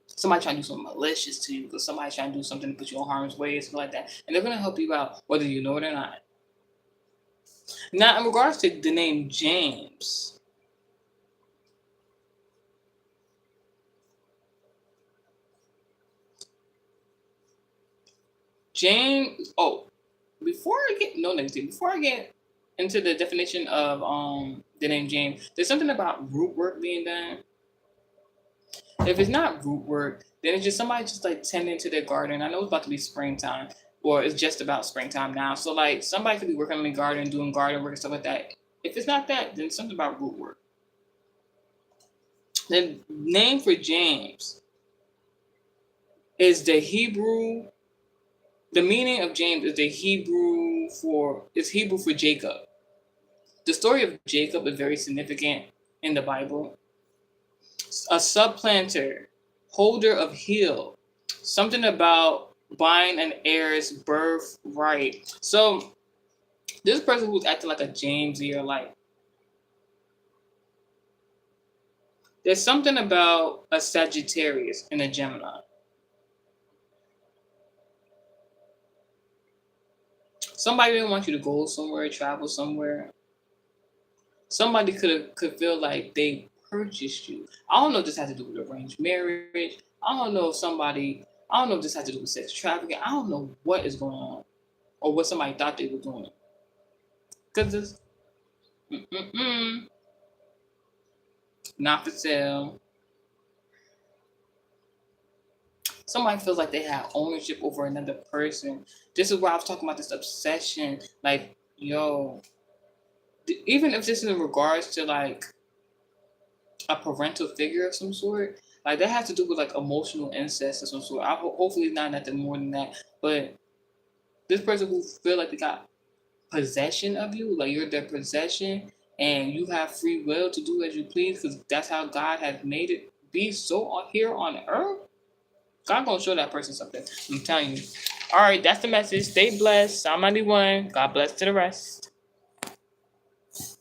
Somebody trying to do something malicious to you, because somebody trying to do something to put you in harm's way, something like that, and they're gonna help you out, whether you know it or not. Now, in regards to the name James, James. Oh, before I get into the definition of the name James, there's something about root work being done. If it's not root work, then it's just somebody just like tending to their garden. I know it's about to be springtime, or it's just about springtime now. So like somebody could be working in the garden, doing garden work and stuff like that. If it's not that, then it's something about root work. The name for James is the Hebrew. The meaning of James is Hebrew for Jacob. The story of Jacob is very significant in the Bible. A supplanter, holder of heel, something about buying an heir's birthright. So this person who's acting like a James or like, there's something about a Sagittarius and a Gemini. Somebody didn't want you to go somewhere, travel somewhere. Somebody could feel like they purchased you. I don't know if this has to do with arranged marriage. I don't know if this has to do with sex trafficking. I don't know what is going on, or what somebody thought they were doing. Because it's not for sale. Somebody feels like they have ownership over another person. This is why I was talking about this obsession. Like, yo, even if this is in regards to like a parental figure of some sort, Like that has to do with like emotional incest or some sort. Hopefully not nothing more than that. But this person who feel like they got possession of you, like you're their possession, and you have free will to do as you please, because that's how God has made it be so on here on earth. God gonna show that person something. I'm telling you. All right, that's the message. Stay blessed. Psalm 91. God bless to the rest.